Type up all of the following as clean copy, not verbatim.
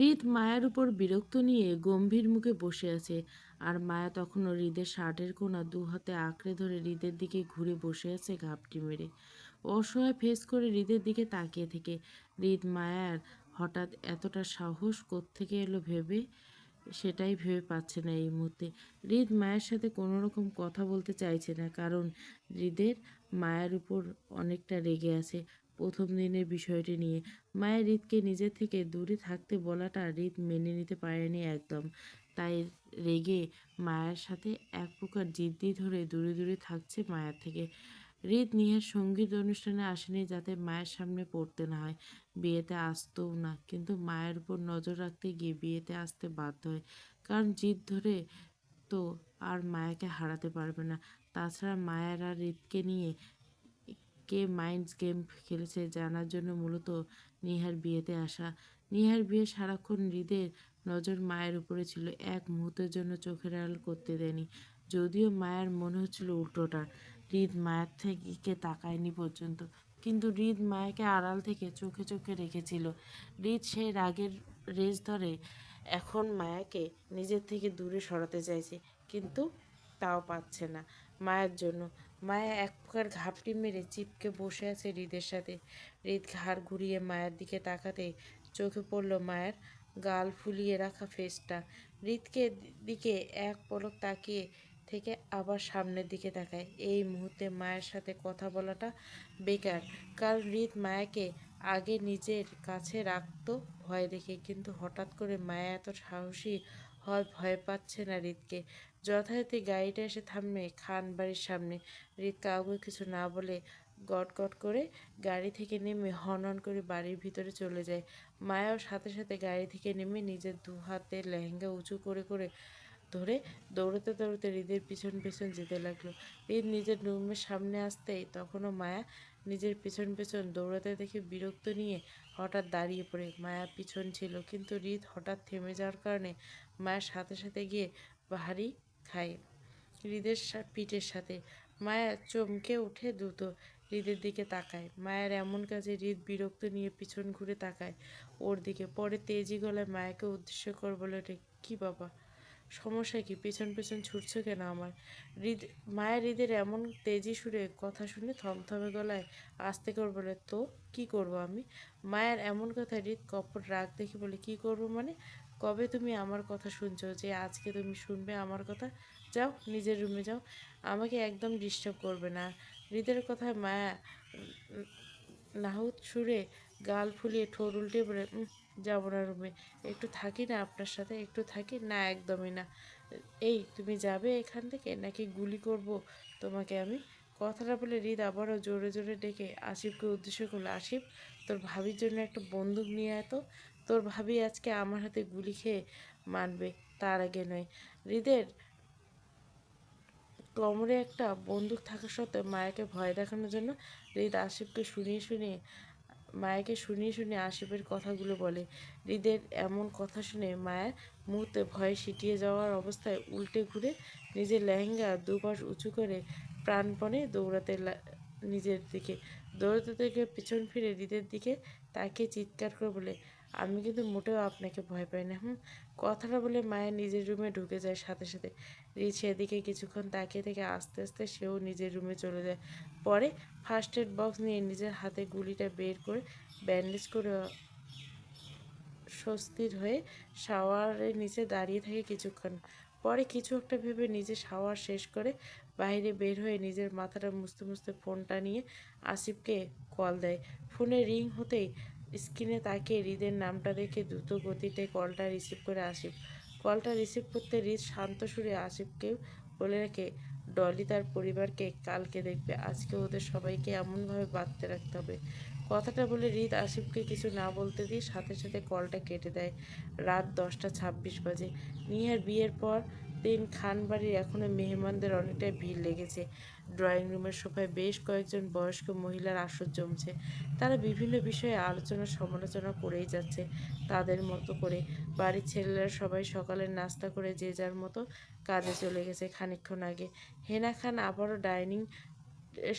হৃদ মায়ার উপর বিরক্ত নিয়ে গম্ভীর মুখে বসে আছে। আর মায়া তখনও হৃদের শার্টের কোনা দু হাতে আঁকড়ে ধরে হৃদের দিকে ঘুরে বসে আছে ঘাপটি মেরে। অসহায় ফেস করে হৃদের দিকে তাকিয়ে থেকে হৃদ মায়ার হঠাৎ এতটা সাহস কোত্থেকে এলো সেটাই ভেবে পাচ্ছে না এই মুহূর্তে। হৃদ মায়ের সাথে কোনো রকম কথা বলতে চাইছে না, কারণ হৃদের মায়ের উপর অনেকটা রেগে আছে প্রথম দিনের বিষয়টি নিয়ে। মায়ের হৃদকে নিজের থেকে দূরে থাকতে বলাটা হৃদ মেনে নিতে পারেনি একদম। তাই রেগে মায়ের সাথে এক প্রকার জিদ্দি ধরে দূরে দূরে থাকছে মায়ের থেকে। হৃদ নিহার সঙ্গীত অনুষ্ঠানে আসেনি যাতে মায়ের সামনে পড়তে না হয়, বিয়েতে আসতেও না, কিন্তু মায়ের উপর নজর রাখতে গিয়ে বিয়েতে আসতে বাধ্য হয়, কারণ জিদ ধরে তো আর মায়াকে হারাতে পারবে না। তাছাড়া মায়ের আর হৃদকে নিয়ে কে মাইন্ডস গেম খেলেছে জানার জন্য মূলত নিহার বিয়েতে আসা। নিহার বিয়ে সারাক্ষণ হৃদের নজর মায়ের উপরে ছিল, এক মুহূর্তের জন্য চোখের আড়াল করতে দেয়নি। যদিও মায়ের মনে হচ্ছিল উল্টোটা, হৃদ মায়ের থেকে তাকায়নি পর্যন্ত, কিন্তু হৃদ মায়াকে আড়াল থেকে চোখে চোখে রেখেছিল। হৃদ সেই রাগের রেশ ধরে এখন মায়াকে নিজের থেকে দূরে সরাতে চাইছে, কিন্তু তাও পাচ্ছে না মায়ের জন্য। মায়া এক প্রকার ঘাপটি মেরে চিপকে বসে আছে হৃদের সাথে। হৃদ ঘাড় ঘুরিয়ে মায়ের দিকে তাকাতে চোখে পড়ল মায়ের গাল ফুলিয়ে রাখা ফেসটা। হৃদকে দিকে এক পলক তাকিয়ে থেকে আবার সামনের দিকে তাকায়। এই মুহূর্তে মায়ের সাথে কথা বলাটা বেকার, কারণ হৃদ মায়াকে আগে নিজের কাছে রাখতো ভয় দেখে, কিন্তু হঠাৎ করে মায়া এত সাহসী হওয়ার ভয় পাচ্ছে না হৃদকে। যথারীতি গাড়িটা এসে থামে খান বাড়ির সামনে। হৃদ কাউকে কিছু না বলে গট গট করে গাড়ি থেকে নেমে হন হন করে বাড়ির ভিতরে চলে যায়। মায়াও সাথে সাথে গাড়ি থেকে নেমে নিজের দু হাতে লেহেঙ্গা উঁচু করে করে ধরে দৌড়তে দৌড়তে হৃদের পিছন পিছন যেতে লাগলো। হৃদ নিজের রুমের সামনে আসতেই তখনও মায়া নিজের পিছন পিছন দৌড়াতে দেখে বিরক্ত নিয়ে হঠাৎ দাঁড়িয়ে পড়ে। মায়া পিছন ছিল, কিন্তু হৃদ হঠাৎ থেমে যাওয়ার কারণে মায়ের সাথে সাথে গিয়ে ভারী খায় হৃদের পিঠের সাথে। মায়া চমকে উঠে দ্রুত হৃদের দিকে তাকায়। মায়ের এমন কাজে হৃদ বিরক্ত নিয়ে পিছন ঘুরে তাকায় ওর দিকে, পরে তেজি গলায় মায়াকে উদ্দেশ্য করে বলে ওঠে, কী বাবা, সমস্যা কি? পেছন পেছন ছুটছো কেন আমার? হৃদ মায়ের হৃদের এমন তেজি সুরে কথা শুনে থমথমে গলায় আস্তে করে বলে, তো কি করব আমি? মায়ের এমন কথা হৃদ কপট রাগ দেখে বলে, কি করব মানে? কবে তুমি আমার কথা শুনছো যে আজকে তুমি শুনবে আমার কথা? যাও নিজের রুমে যাও, আমাকে একদম ডিস্টার্ব করবে না। হৃদের কথায় মায়া নাহুত সুরে গাল ফুলিয়ে ঠোঁট উল্টে বলে, যাবো না রুমে, একটু থাকি না আপনার সাথে, একটু থাকি না। একদমই না। এই তুমি যাবে এখান থেকে নাকি গুলি করব তোমাকে আমি? কথাটা বলে হৃদ আবারও জোরে জোরে ডেকে আসিফকে উদ্দেশ্য করলো, আসিফ, তোর ভাবির জন্য একটা বন্দুক নিয়ে আয় তো, তোর ভাবি আজকে আমার হাতে গুলি খেয়ে মানবে, তার আগে নয়। হৃদের কোমরে একটা বন্দুক থাকা সত্ত্বেও মায়াকে ভয় দেখানোর জন্য হৃদ আসিফকে শুনিয়ে শুনিয়ে আসিফের কথাগুলো বলে। হৃদের এমন কথা শুনে মায়ের মুহূর্তে ভয়ে সিটিয়ে যাওয়ার অবস্থায় উল্টে ঘুরে নিজের লেহেঙ্গা দুপাশ উঁচু করে প্রাণপণে নিজের দিকে দৌড়াতে থেকে পিছন ফিরে হৃদের দিকে তাকিয়ে চিৎকার করে বলে, আমি কিন্তু মোটেও আপনাকে ভয় পাই না। কথাটা বলে মায়ের নিজের রুমে ঢুকে যায় সাথে সাথে। হৃদ সেদিকে কিছুক্ষণ তাকিয়ে থেকে আস্তে আস্তে সেও নিজের রুমে চলে যায়। পরে ফার্স্ট এড বক্স নিয়ে নিজের হাতে গুলিটা বের করে ব্যান্ডেজ করে স্বস্তির হয়ে শাওয়ারের নিচে দাঁড়িয়ে থাকে কিছুক্ষণ। পরে কিছু একটা ভেবে নিজে শাওয়ার শেষ করে বাইরে বের হয়ে নিজের মাথাটা মুছতে মুছতে ফোনটা নিয়ে আসিফকে কল দেয়। ফোনে রিং হতেই স্ক্রিনে তাকিয়ে হৃদের নামটা দেখে দ্রুত গতিতে কলটা রিসিভ করে আসিফ। কলটা রিসিভ করতে হৃদ শান্ত সুরে আসিফকেও বলে রাখে, ডলি তার পরিবারকে কালকে দেখবে, আজকে ওদের সবাইকে এমনভাবে বাঁধতে রাখতে হবে। কথাটা বলে হৃদ আসিফকে কিছু না বলতে দিয়ে সাথে সাথে কলটা কেটে দেয়। রাত 10টা 26 বাজে। নিহার বিয়ের পর দিন খান বাড়ির এখনও মেহমানদের অনেকটাই ভিড় লেগেছে। ড্রয়িং রুমের সোফায় বেশ কয়েকজন বয়স্ক মহিলার আসর জমছে। তারা বিভিন্ন বিষয়ে আলোচনা সমালোচনা করেই যাচ্ছে তাদের মতো করে। বাড়ির ছেলেরা সবাই সকালের নাস্তা করে যে যার মতো কাজে চলে গেছে খানিকক্ষণ আগে। হেনা খান আবারও ডাইনিং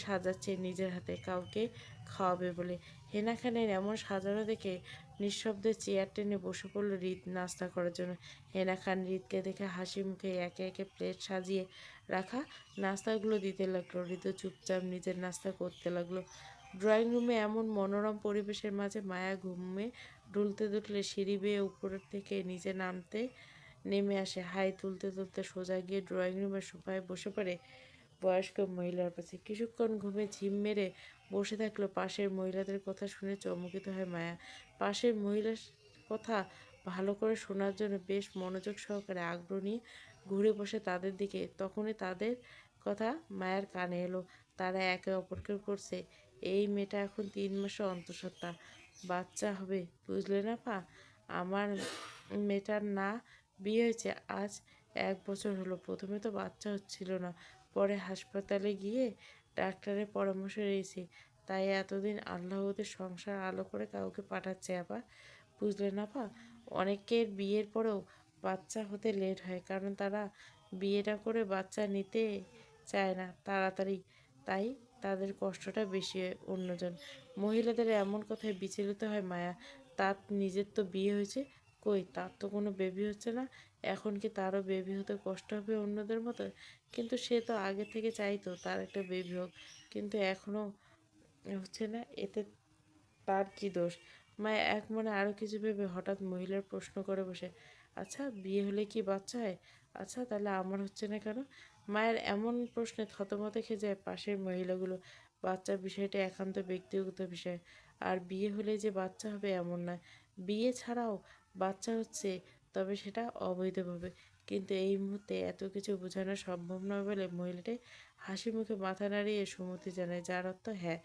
সাজাচ্ছে নিজের হাতে কাউকে খাওয়াবে বলে। হেনা খানের এমন সাজানো দেখে নিঃশব্দে চেয়ার টেনে বসে পড়ল হৃদ নাস্তা করার জন্য। হেনা খান হৃদকে দেখে হাসি মুখে একে একে প্লেট সাজিয়ে রাখা নাস্তাগুলো দিতে লাগলো। হৃদ চুপচাপ নিজের নাস্তা করতে লাগলো। ড্রয়িং রুমে এমন মনোরম পরিবেশের মাঝে মায়া ঘুমে ঢুলতে দুলতে সিঁড়ি বেয়ে উপরের থেকে নিচে নেমে আসে। হাই তুলতে তুলতে সোজা গিয়ে ড্রয়িং রুমের সোফায় বসে পড়ে বয়স্ক মহিলার পাশে। কিছুক্ষণ ঘুমে ঝিম মেরে বসে থাকলো। পাশের মহিলাদের কথা শুনে চমকিত হয় মায়া। পাশের মহিলার কথা ভালো করে শোনার জন্য বেশ মনোযোগ সহকারে আগ্রহ নিয়ে ঘুরে বসে তাদের দিকে। তখনই তাদের কথা মায়ের কানে এলো। তারা একে অপরকে করছে, এই মেয়েটা এখন 3 মাসে অন্তঃসত্ত্বা, বাচ্চা হবে, বুঝলে না পা? আমার মেয়েটার না বিয়ে হয়েছে আজ 1 বছর হলো। প্রথমে তো বাচ্চা হচ্ছিল না, পরে হাসপাতালে গিয়ে ডাক্তারের পরামর্শ নিয়েছি, তাই এতদিন আল্লাহ ওদের সংসার আলো করে কাউকে পাঠাচ্ছে আপা, বুঝলে না আপা? অনেকের বিয়ের পরেও বাচ্চা হতে লেট হয়, কারণ তারা বিয়েটা করে বাচ্চা নিতে চায় না তাড়াতাড়ি, তাই তাদের কষ্টটা বেশি হয়। অন্যজন মহিলাদের এমন কথায় বিচলিত হয় মায়া। তার নিজের তো বিয়ে হয়েছে, কই তার তো কোনো বেবি হচ্ছে না, এখন কি তারও বেবি হতে কষ্ট হবে অন্যদের মতো? কিন্তু সে তো আগে থেকে চাইতো তার একটা বেবি হোক, কিন্তু এখনও হচ্ছে না, এতে তার কি দোষ? মায়া এক মনে আরও কিছু ভেবে হঠাৎ মহিলার প্রশ্ন করে বসে, আচ্ছা বিয়ে হলে কি বাচ্চা হয়? আচ্ছা তাহলে আমার হচ্ছে না কেন? মায়ের এমন প্রশ্নে থতমত খেয়ে যায় পাশের মহিলাগুলো। বাচ্চার বিষয়টা একান্ত ব্যক্তিগত বিষয়, আর বিয়ে হলে যে বাচ্চা হবে এমন নয়। বিয়ে ছাড়াও বাচ্চা হচ্ছে, তবে সেটা অবৈধভাবে। কিন্তু এই মুহূর্তে এত কিছু বোঝানো সম্ভব নয় বলে মহিলাটি হাসি মুখে মাথা নাড়িয়ে সম্মতি জানায়, যার অর্থ হ্যাঁ,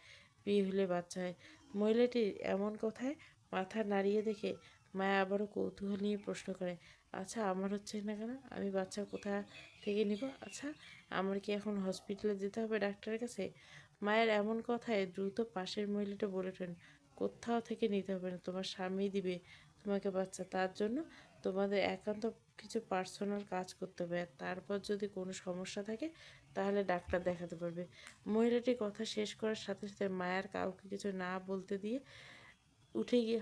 বিয়ে হলে বাচ্চা হয়। মহিলাটির এমন কথায় মাথা নাড়িয়ে দেখে মায়া আবারও কৌতূহল নিয়ে প্রশ্ন করে, আচ্ছা আমার হচ্ছে না কেন? আমি বাচ্চা কোথা থেকে নিব? আচ্ছা আমার কি এখন হসপিটালে যেতে হবে ডাক্তারের কাছে? মায়ের এমন কথায় দ্রুত পাশের মহিলাটা বলে ওঠেন, কোথাও থেকে নিতে হবে না, তোমার স্বামী দিবে তোমাকে বাচ্চা। তার জন্য তোমাদের একান্ত কিছু পার্সোনাল কাজ করতে হবে, আর তারপর যদি কোনো সমস্যা থাকে তাহলে ডাক্তার দেখাতে পারবে। মহিলাটি কথা শেষ করার সাথে সাথে মায়ার কাউকে কিছু না বলতে দিয়ে উঠে গিয়ে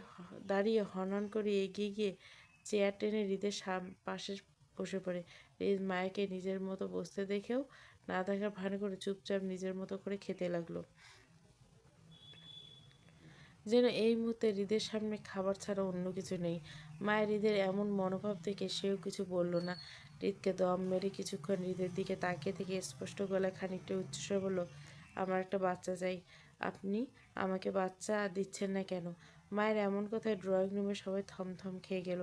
দাঁড়িয়ে হনহন করে এগিয়ে গিয়ে চেয়ার টেনে হৃদের পাশে বসে পড়ে। হৃদ মায়াকে নিজের মতো বসতে দেখেও না দেখার ভান করে চুপচাপ নিজের মতো করে খেতে লাগলো, যেন এই মুহূর্তে হৃদের সামনে খাবার ছাড়া অন্য কিছু নেই। মায়ের হৃদের এমন মনোভাব দেখে সেও কিছু বলল না। হৃদকে দম মেরে কিছুক্ষণ হৃদের দিকে তাকিয়ে থেকে স্পষ্ট গলায় খানিকটা উচ্চস্বরে বলল, আমার একটা বাচ্চা চাই, আপনি আমাকে বাচ্চা দিচ্ছেন না কেন? মায়ের এমন কথায় ড্রয়িং রুমে সবাই থমথম খেয়ে গেল।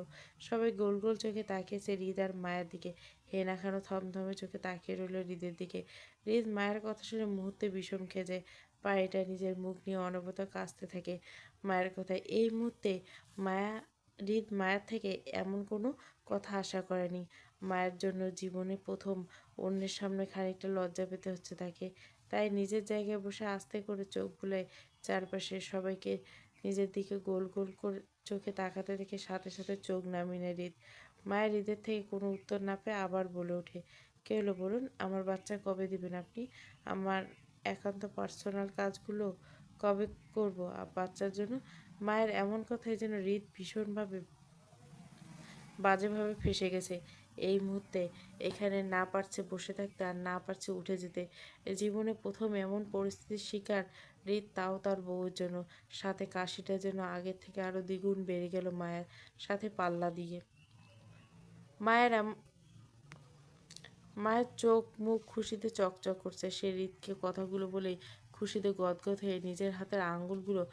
সবাই গোল গোল চোখে তাকিয়েছে হৃদ আর মায়ের দিকে। হেনা খানও থমথমে চোখে তাকিয়ে রইল হৃদের দিকে। হৃদ মায়ের কথা শুনে মুহূর্তে বিষম খেয়ে যায়। পায়েটা নিজের মুখ নিয়ে অনবরত কাঁচতে থাকে মায়ের কথায়। এই মুহূর্তে মায়া হৃদ মায়ের থেকে এমন কোনো কথা আশা করেনি। মায়ের জন্য জীবনে প্রথম অন্যের সামনে খানিকটা লজ্জা পেতে হচ্ছে তাকে। তাই নিজের জায়গায় বসে আস্তে করে চোখ বুলায় চারপাশে সবাইকে নিজের দিকে গোল গোল করে চোখে তাকাতে দেখে সাথে সাথে চোখ নামিয়ে নেয় হৃদ। মায়ের হৃদের থেকে কোনো উত্তর না পেয়ে আবার বলে ওঠে, কে হলো বলুন, আমার বাচ্চা কবে দিবেন আপনি? আমার একান্ত পার্সোনাল কাজগুলো কবে করব বাচ্চার জন্য? মায়ের এমন কথায় যেন হৃদ ভীষণভাবে বাজেভাবে ফেঁসে গেছে। এই মুহূর্তে এখানে না পারছে বসে থাকতে আর না পারছে উঠে যেতে। জীবনে প্রথম এমন পরিস্থিতির শিকার হৃদ, তাও তার বউয়ের জন্য। সাথে কাশিটা যেন আগের থেকে আরও দ্বিগুণ বেড়ে গেল মায়ের সাথে পাল্লা দিয়ে। মায়ের মায়ের চোখ মুখ খুশিতে চকচক করছে। সে হৃদকে কথাগুলো বলেই খুশিতে গদগদ হয়ে নিজের হাতের আঙ্গুলগুলো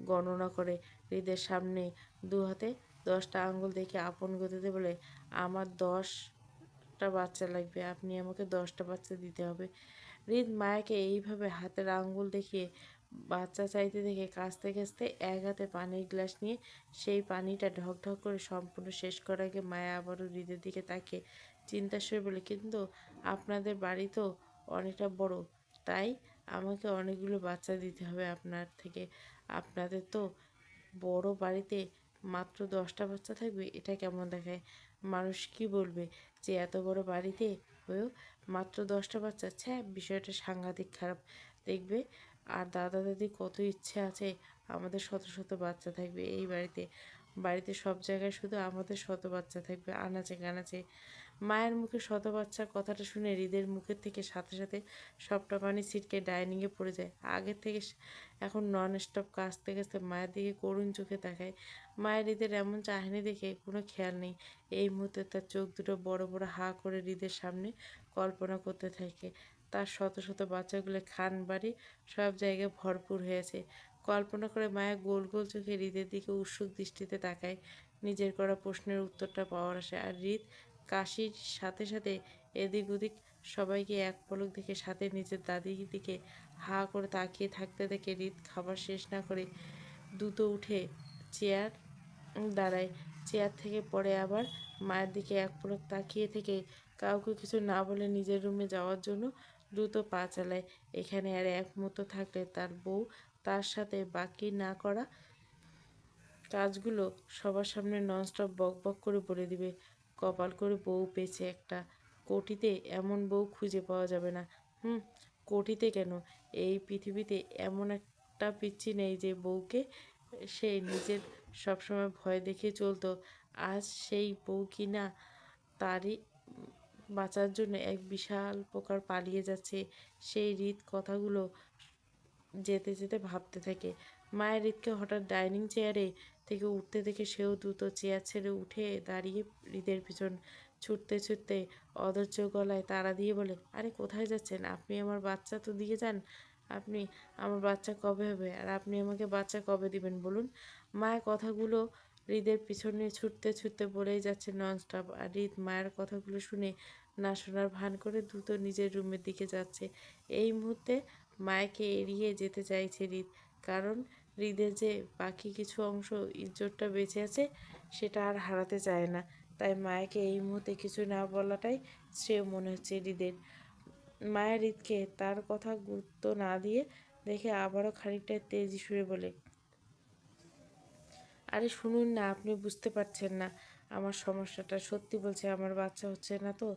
গণনা করে হৃদের সামনে 2 হাতে 10টা আঙ্গুল দেখে আপন গতিতে বলে, আমার 10টা বাচ্চা লাগবে, আপনি আমাকে 10টা বাচ্চা দিতে হবে। হৃদ মায়াকে এইভাবে হাতের আঙ্গুল দেখিয়ে বাচ্চা চাইতে দেখে কাঁচতে কাঁচতে এক হাতে পানির গ্লাস নিয়ে সেই পানিটা ঢক ঢক করে সম্পূর্ণ শেষ করার আগে মায়া আবারও হৃদের দিকে তাকিয়ে চিন্তার সঙ্গে বলে, কিন্তু আপনাদের বাড়ি তো অনেকটা বড়, তাই আমাকে অনেকগুলো বাচ্চা দিতে হবে আপনার থেকে। আপনাদের তো বড় বাড়িতে মাত্র 10টা বাচ্চা থাকবে, এটা কেমন দেখায়? মানুষ কি বলবে যে এত বড় বাড়িতে হয়েও মাত্র 10টা বাচ্চা? ছ্যা, বিষয়টা সাংঘাতিক খারাপ দেখবে। আর দাদা দাদির কত ইচ্ছে আছে আমাদের শত শত বাচ্চা থাকবে এই বাড়িতে। বাড়িতে সব জায়গায় শুধু আমাদের শত বাচ্চা থাকবে, আনাচে কানাচে। মায়ের মুখে শত বাচ্চার কথাটা শুনে হৃদের মুখের থেকে সাথে সাথে সবটা পানি ছিটকে ডাইনিংয়ে পড়ে যায়। আগের থেকে এখন নন স্টপ কাঁচতে কাঁচতে মায়ের দিকে করুণ চোখে তাকায়। মায়ের হৃদের এমন চাহনি দেখে কোনো খেয়াল নেই। এই মুহূর্তে তার চোখ দুটো বড় বড় হা করে হৃদের সামনে কল্পনা করতে থাকে। তার শত শত বাচ্চাগুলো খান বাড়ি সব জায়গায় ভরপুর হয়েছে। কল্পনা করে মায়া গোল গোল চোখে হৃদের দিকে উৎসুক দৃষ্টিতে তাকায়, নিজের করা প্রশ্নের উত্তরটা পাওয়ার আশায়। আর হৃদ কাশির সাথে সাথে এদিক ওদিক সবাইকে এক পলক দেখে সাথে নিজের দাদির দিকে হা করে তাকিয়ে থাকতে দেখে হৃদ খাবার শেষ না করে দ্রুত উঠে চেয়ার দাঁড়ায়। চেয়ার থেকে পড়ে আবার মায়ের দিকে এক পলক তাকিয়ে থেকে কাউকে কিছু না বলে নিজের রুমে যাওয়ার জন্য দ্রুত পা চালায়। এখানে আর এক মুহূর্ত থাকলে তার বউ তার সাথে বাকি না করা কাজগুলো সবার সামনে ননস্টপ বক বক করে বলে দিবে। কপাল করে বউ পেয়েছে একটা, কোটিতে এমন বউ খুঁজে পাওয়া যাবে না। কোটিতে কেন, এই পৃথিবীতে এমন একটা পিচ্ছি নেই যে বউকে সে নিজের সবসময় ভয় দেখে চলতো। আজ সেই বউ কিনা তারই বাঁচার জন্য এক বিশাল প্রকার পালিয়ে যাচ্ছে। সেই হৃদ কথাগুলো যেতে যেতে ভাবতে থাকে। মায়ের হৃদকে হঠাৎ ডাইনিং চেয়ারে থেকে উঠতে দেখে সেও দ্রুত চেয়ার ছেড়ে উঠে দাঁড়িয়ে হৃদের পিছন ছুটতে ছুটতে অধৈর্য গলায় তাড়া দিয়ে বলে, আরে কোথায় যাচ্ছেন? আপনি আমার বাচ্চা তো দিয়ে যান। আপনি আমার বাচ্চা কবে হবে? আর আপনি আমাকে বাচ্চা কবে দিবেন বলুন? মায়ের কথাগুলো হৃদের পিছনে ছুটতে ছুটতে বলেই যাচ্ছে ননস্টপ। আর হৃদ মায়ের কথাগুলো শুনে না শোনার ভান করে দ্রুত নিজের রুমের দিকে যাচ্ছে। এই মুহূর্তে মায়াকে এড়িয়ে যেতে চাইছে হৃদ, কারণ হৃদের যে বাকি কিছু অংশ ইজ্জতটা বেঁচে আছে সেটা আর হারাতে চায় না। তাই মায়াকে এই মুহূর্তে কিছু না বলাটাই শ্রেয় মনে হচ্ছে হৃদের। মায়া হৃদকে তার কথা গুরুত্ব না দিয়ে দেখে আবারও খানিকটা তেজি সুরে বলে, আরে শুনুন না, আপনি বুঝতে পারছেন না আমার সমস্যাটা। সত্যি বলছি, আমার বাচ্চা হচ্ছে না তো।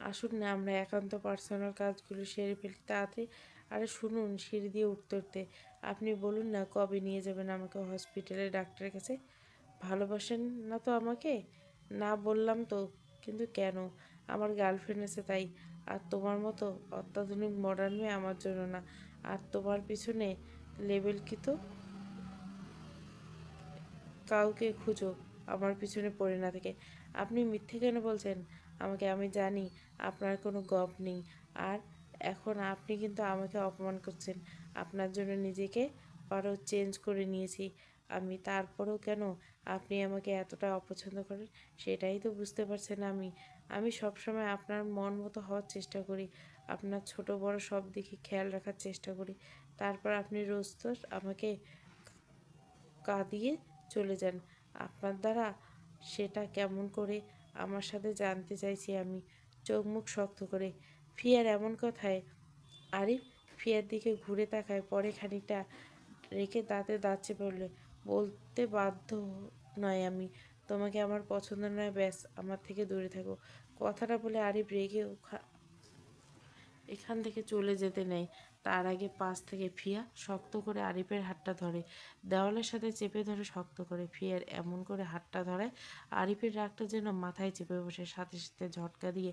আসুন না, আমরা একান্ত পার্সোনাল কাজগুলো সেরে ফেলি তাড়াতাড়ি। আরে শুনুন, সিঁড়ি দিয়ে উঠতে উঠতে আপনি বলুন না কবে নিয়ে যাবেন আমাকে হসপিটালে, ডাক্তারের কাছে? ভালোবাসেন না তো আমাকে? না বললাম তো, কিন্তু কেন? আমার গার্লফ্রেন্ড আছে তাই। আর তোমার মতো অত্যাধুনিক মডার্ন মেয়ে আমার জন্য না। আর তোমার পিছনে লেবেল কি তো কাউকে খুঁজো, আমার পিছনে পড়ে না থেকে। আপনি মিথ্যে কেন বলছেন আমাকে? আমি জানি আপনার কোনো গপ নেই। আর এখন আপনি কিন্তু আমাকে অপমান করছেন। আপনার জন্য নিজেকে আরও চেঞ্জ করে নিয়েছি আমি, তারপরেও কেন আপনি আমাকে এতটা অপছন্দ করেন সেটাই তো বুঝতে পারছেন। আমি সবসময় আপনার মন মতো হওয়ার চেষ্টা করি, আপনার ছোট বড় সব দিকে খেয়াল রাখার চেষ্টা করি। তারপর আপনি রোজ তো আমাকে কাঁদিয়ে চলে যান। আপনার দ্বারা সেটা কেমন করে আমার সাথে জানতে চাইছি আমি, চোখ মুখ শক্ত করে। ফিয়ার এমন কথায় আরিফ ফিয়ার দিকে ঘুরে তাকায়, পরে খানিকটা রেখে দাঁতে দাঁত চেপে বললে, বলতে বাধ্য নয় আমি, তোমাকে আমার পছন্দ নয়, ব্যাস আমার থেকে দূরে থাকো। কথাটা বলে আরিফ রেগে এখান থেকে চলে যেতে নেয়, তার আগে পাশ থেকে ফিয়া শক্ত করে আরিফের হাতটা ধরে, দেওয়ালের সাথে চেপে ধরে শক্ত করে। ফিয়ার এমন করে হাতটা ধরায় আরিফের রাগটা যেন মাথায় চেপে বসে। সাথে সাথে ঝটকা দিয়ে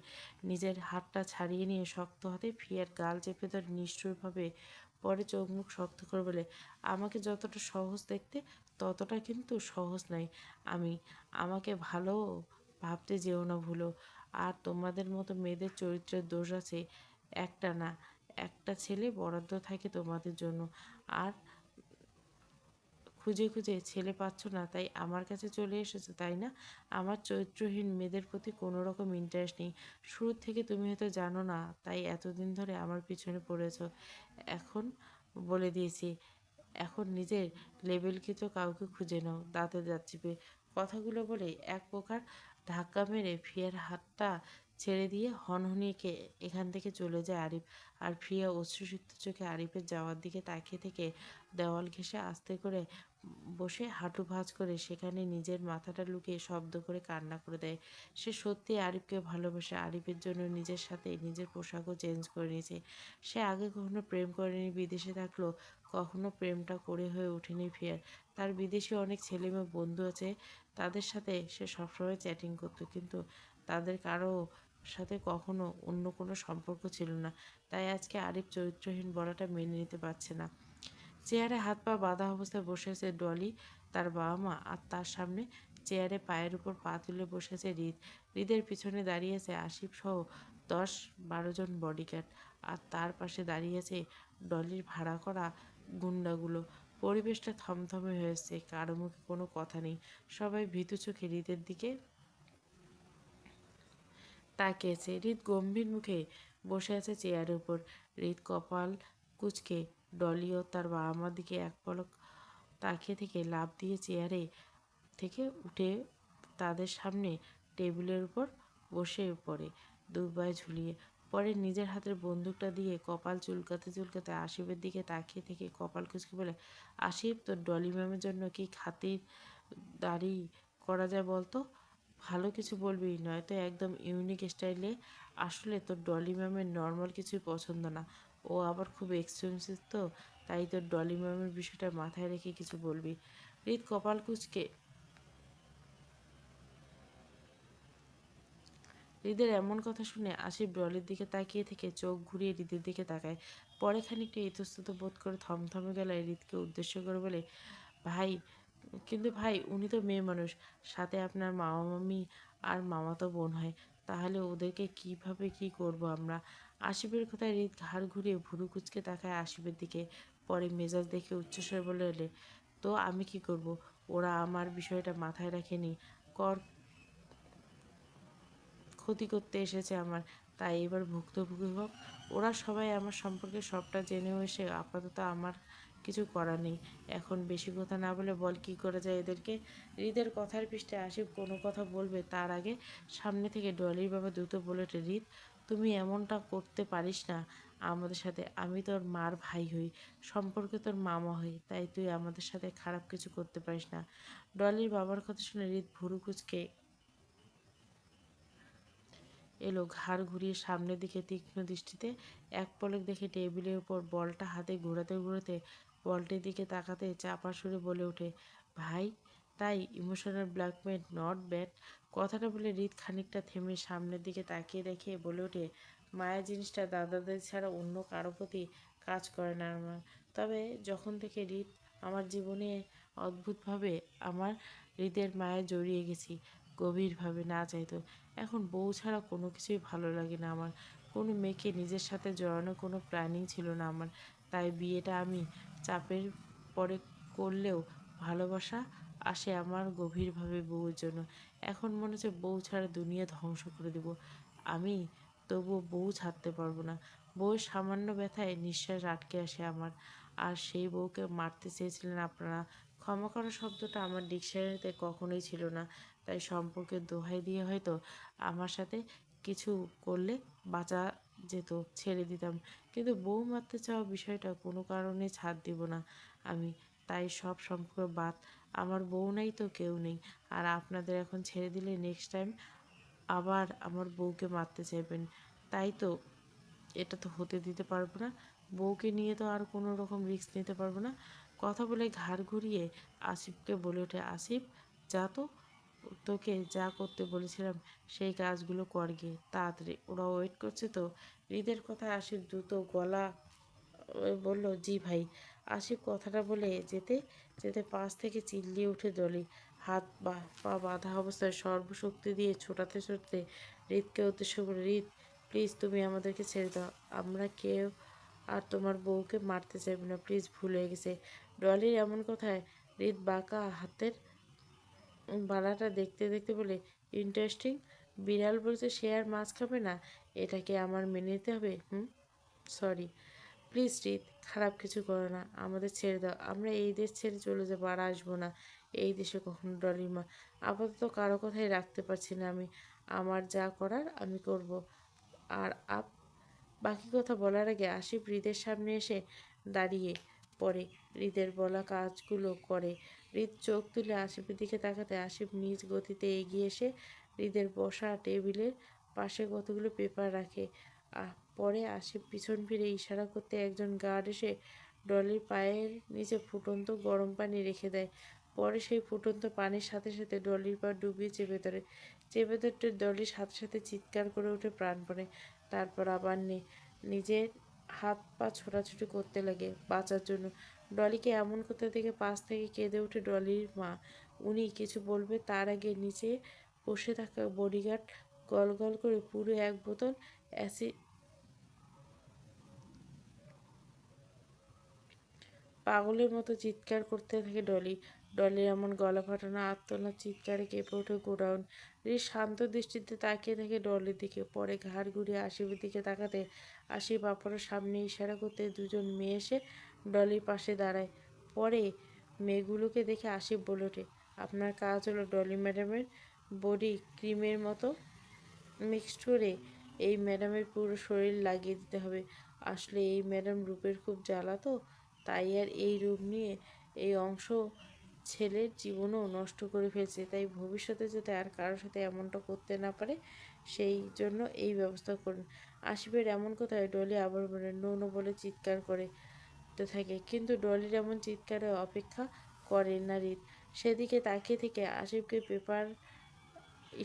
নিজের হাতটা ছাড়িয়ে নিয়ে শক্ত হাতে ফিয়ার গাল চেপে ধরে নিষ্ঠুরভাবে পরে চোখ মুখ শক্ত করে বলে, আমাকে যতটা সহজ দেখতে ততটা কিন্তু সহজ নয় আমি। আমাকে ভালো ভাবতে যেও না ভুলো। আর তোমাদের মতো মেয়েদের চরিত্রের দোষ আছে একটা না, একটা ছেলে বরাদ্দ থাকে তোমাদের জন্য। আর খুঁজে খুঁজে ছেলে পাচ্ছ না তাই আমার কাছে চলে এসেছো, তাই না? আমার চরিত্রহীন মেয়েদের প্রতি কোনো রকম ইন্টারেস্ট নেই। শুরু থেকে তুমি হয়তো জানো না, তাই এতদিন ধরে আমার পিছনে পড়েছ। এখন বলে দিয়েছি, এখন নিজের লেবেলকৃত কাউকে খুঁজে নাও। দাঁতে দাঁত চিপে কথাগুলো বলে এক প্রকার ধাক্কা মেরে ফিয়ার হাতটা ছেড়ে দিয়ে হনহনিয়ে এখান থেকে চলে যায় আরিফ। আর ফিয়া অশ্রুসিক্ত চোখে আরিফের যাওয়ার দিকে তাকিয়ে থেকে দেওয়াল ঘেঁষে আস্তে করে বসে হাঁটু ভাঁজ করে সেখানে নিজের মাথাটা লুকিয়ে শব্দ করে কান্না করে দেয়। সে সত্যি আরিফকে ভালোবাসে, আরিফের জন্য নিজের সাথে নিজের পোশাকও চেঞ্জ করে নিয়েছে। সে আগে কখনো প্রেম করেনি, বিদেশে থাকলেও কখনো প্রেমটা করে হয়ে ওঠেনি ফিয়ার। তার বিদেশি অনেক ছেলে মেয়ে বন্ধু আছে, তাদের সাথে সে সবসময় চ্যাটিং করতো, কিন্তু তাদের কারো সাথে কখনো অন্য কোনো সম্পর্ক ছিল না। তাই আজকে আরিফ চরিত্রহীন বলাটা মেনে নিতে পারছে না। চেয়ারে হাত পা বাঁধা অবস্থায় বসে আছে ডলি, তার বাবা মা, আর তার সামনে চেয়ারে পায়ের উপর পা তুলে বসেছে হৃদ। হৃদের পিছনে দাঁড়িয়ে আছে আসিফ সহ 10-12 জন বডিগার্ড, আর তার পাশে দাঁড়িয়ে আছে ডলির ভাড়া করা গুন্ডাগুলো। পরিবেশটা থমথমে হয়েছে, কারো মুখে কোনো কথা নেই, সবাই ভীতু চোখে হৃদের দিকে তাকিয়েছে। হৃদ গম্ভীর মুখে বসে আছে চেয়ারের উপর। হৃদ কপাল কুঁচকে ডলি ও তার বাবা মার দিকে এক পলক তাকিয়ে থেকে লাফ দিয়ে চেয়ারে থেকে উঠে তাদের সামনে টেবিলের উপর বসে পড়ে, দুপায়ে ঝুলিয়ে। পরে নিজের হাতের বন্দুকটা দিয়ে কপাল চুলকাতে চুলকাতে আসিফের দিকে তাকিয়ে থেকে কপাল কুঁচকে বলে, আসিফ, তোর ডলি ম্যামের জন্য কি খাতির দাড়ি করা যায় বলতো? ভালো কিছু বলবি, নয়তো একদম ইউনিক স্টাইলে। আসলে তোর ডলি ম্যামের নর্মাল কিছুই পছন্দ না, ও আবার খুব এক্সপেন্সিভ তো, তাই তোর ডলি ম্যামের বিষয়টা মাথায় রেখে কিছু বলবি। হৃদ কপাল কুঁচকে হৃদের এমন কথা শুনে আসিফ ডলির দিকে তাকিয়ে থেকে চোখ ঘুরিয়ে হৃদের দিকে তাকায়। পরে খানিকটা ইতস্তত বোধ করে থমথমে গলায় হৃদকে উদ্দেশ্য করে বলে, ভাই, কিন্তু ভাই, উনি তো মেয়ে মানুষ, সাথে আপনার মামা মামি আর মামাতো বোন হয়, তাহলে ওদেরকে কিভাবে কি করব আমরা? আসিফের কথায় হৃদ ঘাড় ঘুরিয়ে ভুরু কুচকে তাকায় আসিফের দিকে। পরে মেজাজ দেখে উচ্চস্বরে বলে এলে, তো আমি কি করব? ওরা আমার বিষয়টা মাথায় রাখেনি, কর ক্ষতি করতে এসেছে আমার, তাই এবার ভুক্তভোগী হোক। ওরা সবাই আমার সম্পর্কে সবটা জেনেও এসে আপাতত আমার কিছু করার নেই। এখন বেশি কথা না বলে বল কী করা যায় এদেরকে। হৃদের কথার পৃষ্ঠে আসিফ কোনো কথা বলবে তার আগে সামনে থেকে ডলির বাবা দ্রুত বলে ওঠে, হৃদ, তুমি এমনটা করতে পারিস না আমাদের সাথে। আমি তোর মার ভাই হই, সম্পর্কে তোর মামা হই, তাই তুই আমাদের সাথে খারাপ কিছু করতে পারিস না। ডলির বাবার কথা শুনে হৃদ ভুরু কুচকে এলো, ঘাড় ঘুরিয়ে সামনের দিকে তীক্ষ্ণ দৃষ্টিতে এক পলক দেখে টেবিলের উপর বলটা হাতে ঘোরাতে ঘোরাতে বলটির দিকে তাকাতে চাপা সুরে বলে ওঠে, ভাই, তাই ইমোশনাল ব্ল্যাকমেল নট ব্যাড। কথাটা বলে হৃদ খানিকটা থেমে সামনের দিকে তাকিয়ে রেখে বলে ওঠে, মায়া জিনিসটা দাদাদের ছাড়া অন্য কারো প্রতি কাজ করে না আমার। তবে যখন থেকে হৃদ আমার জীবনে অদ্ভুতভাবে আমার হৃদের মায়ে জড়িয়ে গেছি, গভীরভাবে না চাইতো, এখন বউ ছাড়া কোনো কিছুই ভালো লাগে না আমার। কোনো মেয়েকে নিজের সাথে জড়ানো কোনো প্ল্যানিং ছিল না আমার। তাই বিয়েটা আমি চাপের পরে করলেও ভালোবাসা আসে আমার গভীরভাবে বউয়ের জন্য। এখন মনে হচ্ছে বউ ছাড়া দুনিয়া ধ্বংস করে দেব আমি, তবুও বউ ছাড়তে পারবো না। বউয়ের সামান্য ব্যথায় নিঃশ্বাস আটকে আসে আমার। আর সেই বউকে মারতে চেয়েছিলেন আপনারা। ক্ষমা করা শব্দটা আমার ডিকশনারিতে কখনোই ছিল না, তাই সম্পর্কের দোহাই দিয়ে হয়তো আমার সাথে কিছু করলে বাঁচা যেত, ছেড়ে দিতাম, কিন্তু বউ মারতে চাওয়া বিষয়টা কোনো কারণে ছাড় দিব না আমি। তাই সব সম্পর্ক বাদ, আমার বউ নাই তো কেউ নেই। আর আপনাদের এখন ছেড়ে দিলে নেক্সট টাইম আবার আমার বউকে মারতে চাইবেন, তাই তো এটা তো হতে দিতে পারবো না। বউকে নিয়ে তো আর কোনো রকম রিস্ক নিতে পারবো না। কথা বলে ঘাড় ঘুরিয়ে আসিফকে বলে ওঠে, আসিফ, যা তো, তোকে যা করতে বলেছিলাম সেই কাজগুলো কর গিয়ে তাড়াতাড়ি, ওরা ওয়েট করছে তো। হৃদের কথা আসিফ দ্রুত গলা বলল, জি ভাই। আসিফ কথাটা বলে যেতে যেতে পাশ থেকে চিল্লিয়ে উঠে ডলি, হাত পা বাঁধা অবস্থায় সর্বশক্তি দিয়ে ছোটাতে ছোটাতে হৃদকে উদ্দেশ্য করে, হৃদ, প্লিজ তুমি আমাদেরকে ছেড়ে দাও, আমরা কেউ আর তোমার বউকে মারতে চাইবে না, প্লিজ, ভুল হয়ে গেছে। ডলির এমন কথায় হৃদ বাঁকা হাতের বালাটা দেখতে দেখতে বলে, ইন্টারেস্টিং, বিড়াল বলছে সে আর মাছ খাবে না, এটাকে আমার মেনে নিতে হবে? সরি। প্লিজ রিত, খারাপ কিছু করো না, আমাদের ছেড়ে দাও, আমরা এই দেশ ছেড়ে চলে যাবো, আর আসবো না এই দেশে কখনো। ডলির মা, আপাতত কারো কথাই রাখতে পারছি না আমি, আমার যা করার আমি করব। আর বাকি কথা বলার আগে আসিফ হৃদের সামনে এসে দাঁড়িয়ে পড়ে, হৃদের বলা কাজগুলো করে। হৃদ চোখ তুলে আসিফের দিকে তাকাতে আসিফ নিজ গতিতে এগিয়ে এসে হৃদের বসা টেবিলের পাশে কতগুলো পেপার রাখে। পরে আসিফ পিছন ফিরে ইশারা করতে একজন গার্ড এসে ডলির পায়ের নিচে ফুটন্ত গরম পানি রেখে দেয়। পরে সেই ফুটন্ত পানির সাথে সাথে ডলির পা ডুবিয়ে চেপে ধরে। ডলির সাথে সাথে চিৎকার করে ওঠে প্রাণপণে। তারপর আবার নিজের হাত পা ছোটাছুটি করতে লাগে বাঁচার জন্য। ডলিকে এমন করতে দেখে পাশ থেকে কেঁদে ওঠে ডলির মা। উনি কিছু বলবে তার আগে নিচে বসে থাকা বডিগার্ড গল গল করে পুরো এক বোতল অ্যাসিড পাগলের মতো চিৎকার করতে থাকে ডলি। ডলির এমন গলা ফাটানো আর্তনাদ চিৎকারে কেঁপে ওঠে গোডাউন। রিস শান্ত দৃষ্টিতে তাকিয়ে থাকে ডলির দিকে, পরে ঘাড় ঘুরিয়ে আশিফের দিকে তাকাতে আশিফ আপারও সামনে ইশারা করতে দুজন মেয়ে এসে ডলির পাশে দাঁড়ায়। পরে মেয়েগুলোকে দেখে আশিফ বলে ওঠে, আপনার কাজ হলো ডলি ম্যাডামের বডি ক্রিমের মতো মিক্সড করে এই ম্যাডামের পুরো শরীর লাগিয়ে দিতে হবে। আসলে এই ম্যাডাম রূপের খুব জ্বালা তো, তাই আর এই রূপ নিয়ে এই অংশ ছেলের জীবনও নষ্ট করে ফেলছে। তাই ভবিষ্যতে যাতে আর কারোর সাথে এমনটা করতে না পারে সেই জন্য এই ব্যবস্থা করুন। আসিফের এমন কথায় ডলি আবার বলে নো নো বলে চিৎকার করে থাকে, কিন্তু ডলির এমন চিৎকারে অপেক্ষা করে না রিত। সেদিকে তাকিয়ে থেকে আসিফকে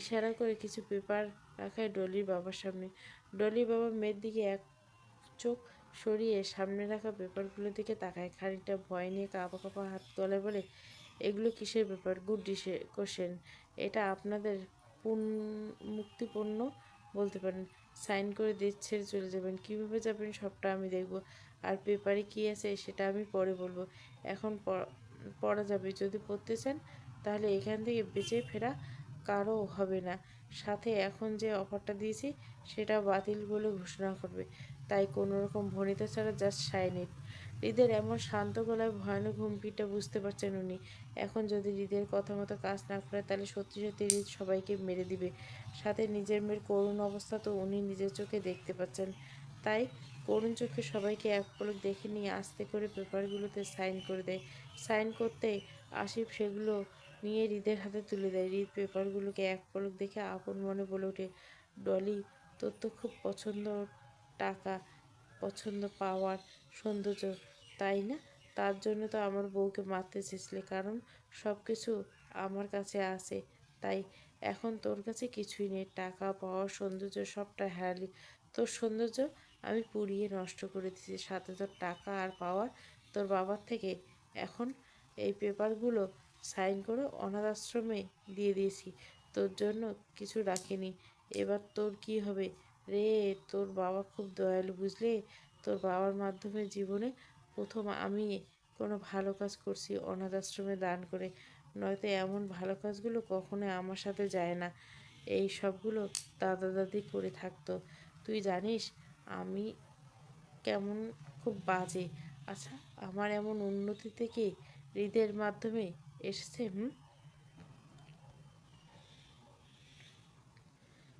ইশারা করে কিছু পেপার রাখায় ডলির বাবার সামনে। ডলির বাবা মেয়ের দিকে এক চোখ সরিয়ে সামনে রাখা পেপারগুলোর দিকে তাকায়, খানিকটা ভয় নিয়ে কাঁপা কাঁপা হাত গলায় বলে, এগুলো কিসের পেপার? Good question. এটা আপনাদের মুক্তিপণ্য বলতে পারেন। সাইন করে দেশ ছেড়ে চলে যাবেন। কীভাবে যাবেন সবটা আমি দেখব, আর পেপারে কী আছে সেটা আমি পরে বলবো। এখন পড়া যাবে। যদি পড়তে চান তাহলে এখান থেকে বেঁচে ফেরা কারও হবে না। সাথে এখন যে অফারটা দিয়েছি সেটা বাতিল বলে ঘোষণা করবে। তাই কোনোরকম ভনিতা ছাড়া জাস্ট সাইন ইট। হৃদের এমন শান্ত গলায় ভয়ানক হুমকিটা বুঝতে পারছেন উনি। এখন যদি হৃদের কথা মতো কাজ না করে তাহলে সত্যি সত্যি হৃদ সবাইকে মেরে দিবে। সাথে নিজের মেয়ের করুণ অবস্থা তো উনি নিজের চোখে দেখতে পাচ্ছেন। তাই করুণ চোখে সবাইকে এক পলক দেখে নিয়ে আস্তে করে পেপারগুলোতে সাইন করে দেয়। সাইন করতেই আসিফ সেগুলো নিয়ে হৃদের হাতে তুলে দেয়। হৃদ পেপারগুলোকে এক পলক দেখে আপন মনে বলে ওঠে, ডলি তোর তো খুব পছন্দ টাকা, পছন্দ পাওয়ার, সৌন্দর্য, তাই না? তার জন্য তো আমার বউকে মারতে চেয়েছিলে, কারণ সব কিছু আমার কাছে আছে। তাই এখন তোর কাছে কিছুই নেই, টাকা পাওয়ার সৌন্দর্য সবটা হারালি। তোর সৌন্দর্য আমি পুড়িয়ে নষ্ট করে দিয়েছি, সাথে তোর টাকা আর পাওয়ার তোর বাবার থেকে। এখন এই পেপারগুলো সাইন করে অনাথ আশ্রমে দিয়ে দিয়েছি, তোর জন্য কিছু রাখিনি। এবার তোর কি হবে রে? তোর বাবা খুব দয়ালু বুঝলে। তোর বাবার মাধ্যমে জীবনে প্রথম আমি কোনো ভালো কাজ করছি অনাথ আশ্রমে দান করে, নয়তো এমন ভালো কাজগুলো কখনোই আমার সাথে যায় না। এই সবগুলো দাদা দাদি করে থাকতো। তুই জানিস আমি কেমন খুব বাজে। আচ্ছা, আমার এমন উন্নতি থেকে হৃদের মাধ্যমে এসেছে।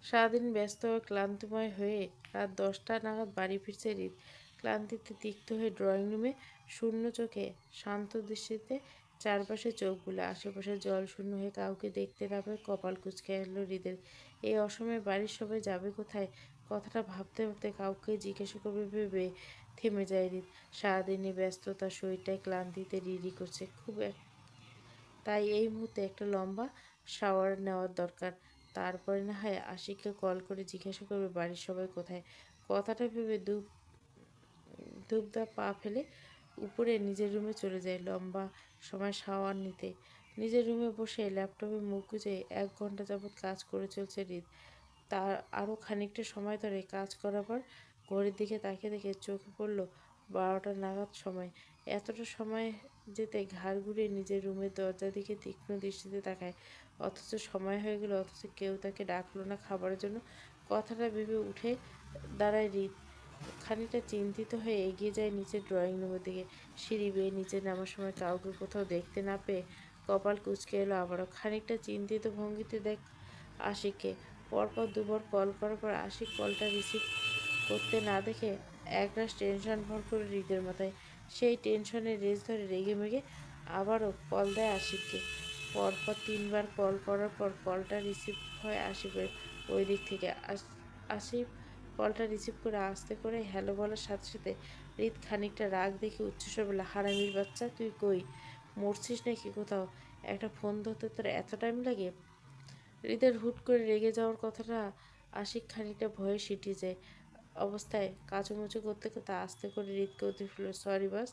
সারাদিন ব্যস্ত ও ক্লান্তময় হয়ে রাত 10টা নাগাদ বাড়ি ফিরছে হৃদ। ক্লান্তিতে তিক্ত হয়ে ড্রয়িং রুমে শূন্য চোখে শান্ত দৃষ্টিতে চারপাশে চোখ বুলে আশেপাশে জল শূন্য হয়ে কাউকে দেখতে না পেয়ে কপাল কুঁচকে এলো হৃদের। এই অসময়ে বাড়ির সবাই যাবে কোথায়? কথাটা ভাবতে ভাবতে কাউকে জিজ্ঞাসা করবে ভেবে থেমে যায় হৃদ। সারাদিনের ব্যস্ততা, শরীরটায় ক্লান্তিতে রিরি করছে খুব তাই এই মুহূর্তে একটা লম্বা শাওয়ার নেওয়ার দরকার। তারপরে না হয় আশিককে কল করে জিজ্ঞাসা করবে বাড়ির সবাই কোথায়। কথাটা ভেবে ধূপধাপ পা ফেলে উপরে নিজের রুমে চলে যায় লম্বা সময় শাওয়ার নিতে। নিজের রুমে বসে ল্যাপটপে মুখ গুজে 1 ঘন্টা যাবৎ কাজ করে চলছে হৃদ। তার আরও খানিকটা সময় ধরে কাজ করার পর ঘড়ির দিকে তাকিয়ে দেখে চোখে পড়ল 12টা নাগাদ সময়। এতটা সময় যেতে ঘাড় ঘুরিয়ে নিজের রুমের দরজার দিকে তীক্ষ্ণ দৃষ্টিতে তাকায়। অথচ সময় হয়ে গেল, অথচ কেউ তাকে ডাকলো না খাবারের জন্য। কথাটা ভেবে উঠে দাঁড়ায় হৃদ। খানিকটা চিন্তিত হয়ে এগিয়ে যায় নিচের ড্রয়িং রুমের দিকে। সিঁড়ি বেয়ে নিচে নামার সময় কাউকে কোথাও দেখতে না পেয়ে কপাল কুঁচকে এলো আবারও। খানিকটা চিন্তিত ভঙ্গিতে দেখ আশিককে। পরপর দুবার কল করার পর আশিক কলটা রিসিভ করতে না দেখে একরাশ টেনশন ভর করে হৃদের মাথায়। সেই টেনশনের রেশ ধরে রেগে মেগে আবারও কল দেয় আশিককে। পরপর 3বার কল করার পর কলটা রিসিভ হয় আশিফের ওই দিক থেকে। আশিফ কলটা রিসিভ করে আস্তে করে হ্যালো বলার সাথে সাথে হৃদ খানিকটা রাগ দেখে উচ্চস্বর বলে, হারামির বাচ্চা তুই কই? মরছিস নাকি কোথাও? একটা ফোন ধরতে তোর এত টাইম লাগে? হৃদের হুট করে রেগে যাওয়ার কথাটা আশিক খানিকটা ভয়ে সিটিয়ে যায় অবস্থায় কাচুমুচু করতে করতে আস্তে করে হৃদকে উঠে ফেলল, সরি বাস,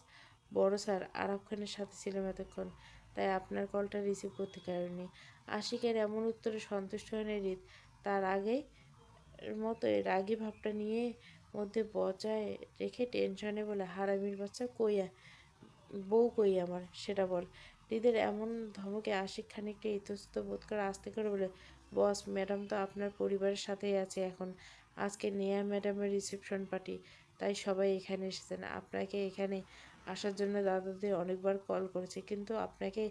বড় স্যার আরব খানের সাথে ছিলাম এতক্ষণ, তাই আপনার কলটা রিসিভ করতে পারিনি। আশিকের এমন উত্তরে সন্তুষ্ট হয়নি হৃদ। তার আগেই মতোই রাগী ভাবটা নিয়ে মধ্যে বজায় রেখে টেনশনে বলে, হারামির বাচ্চা বউ কই আমার সেটা বল। হৃদের এমন ধমকে আশিক খানিকটা ইতস্তত বোধ করে আস্তে করে বলে, বস, ম্যাডাম তো আপনার পরিবারের সাথেই আছে এখন। আজকে নেহা ম্যাডামের রিসেপশন পার্টি, তাই সবাই এখানে এসেছেন। আপনাকে এখানে আসার জন্য দাদাদের অনেকবার কল করেছে, কিন্তু আপনাকে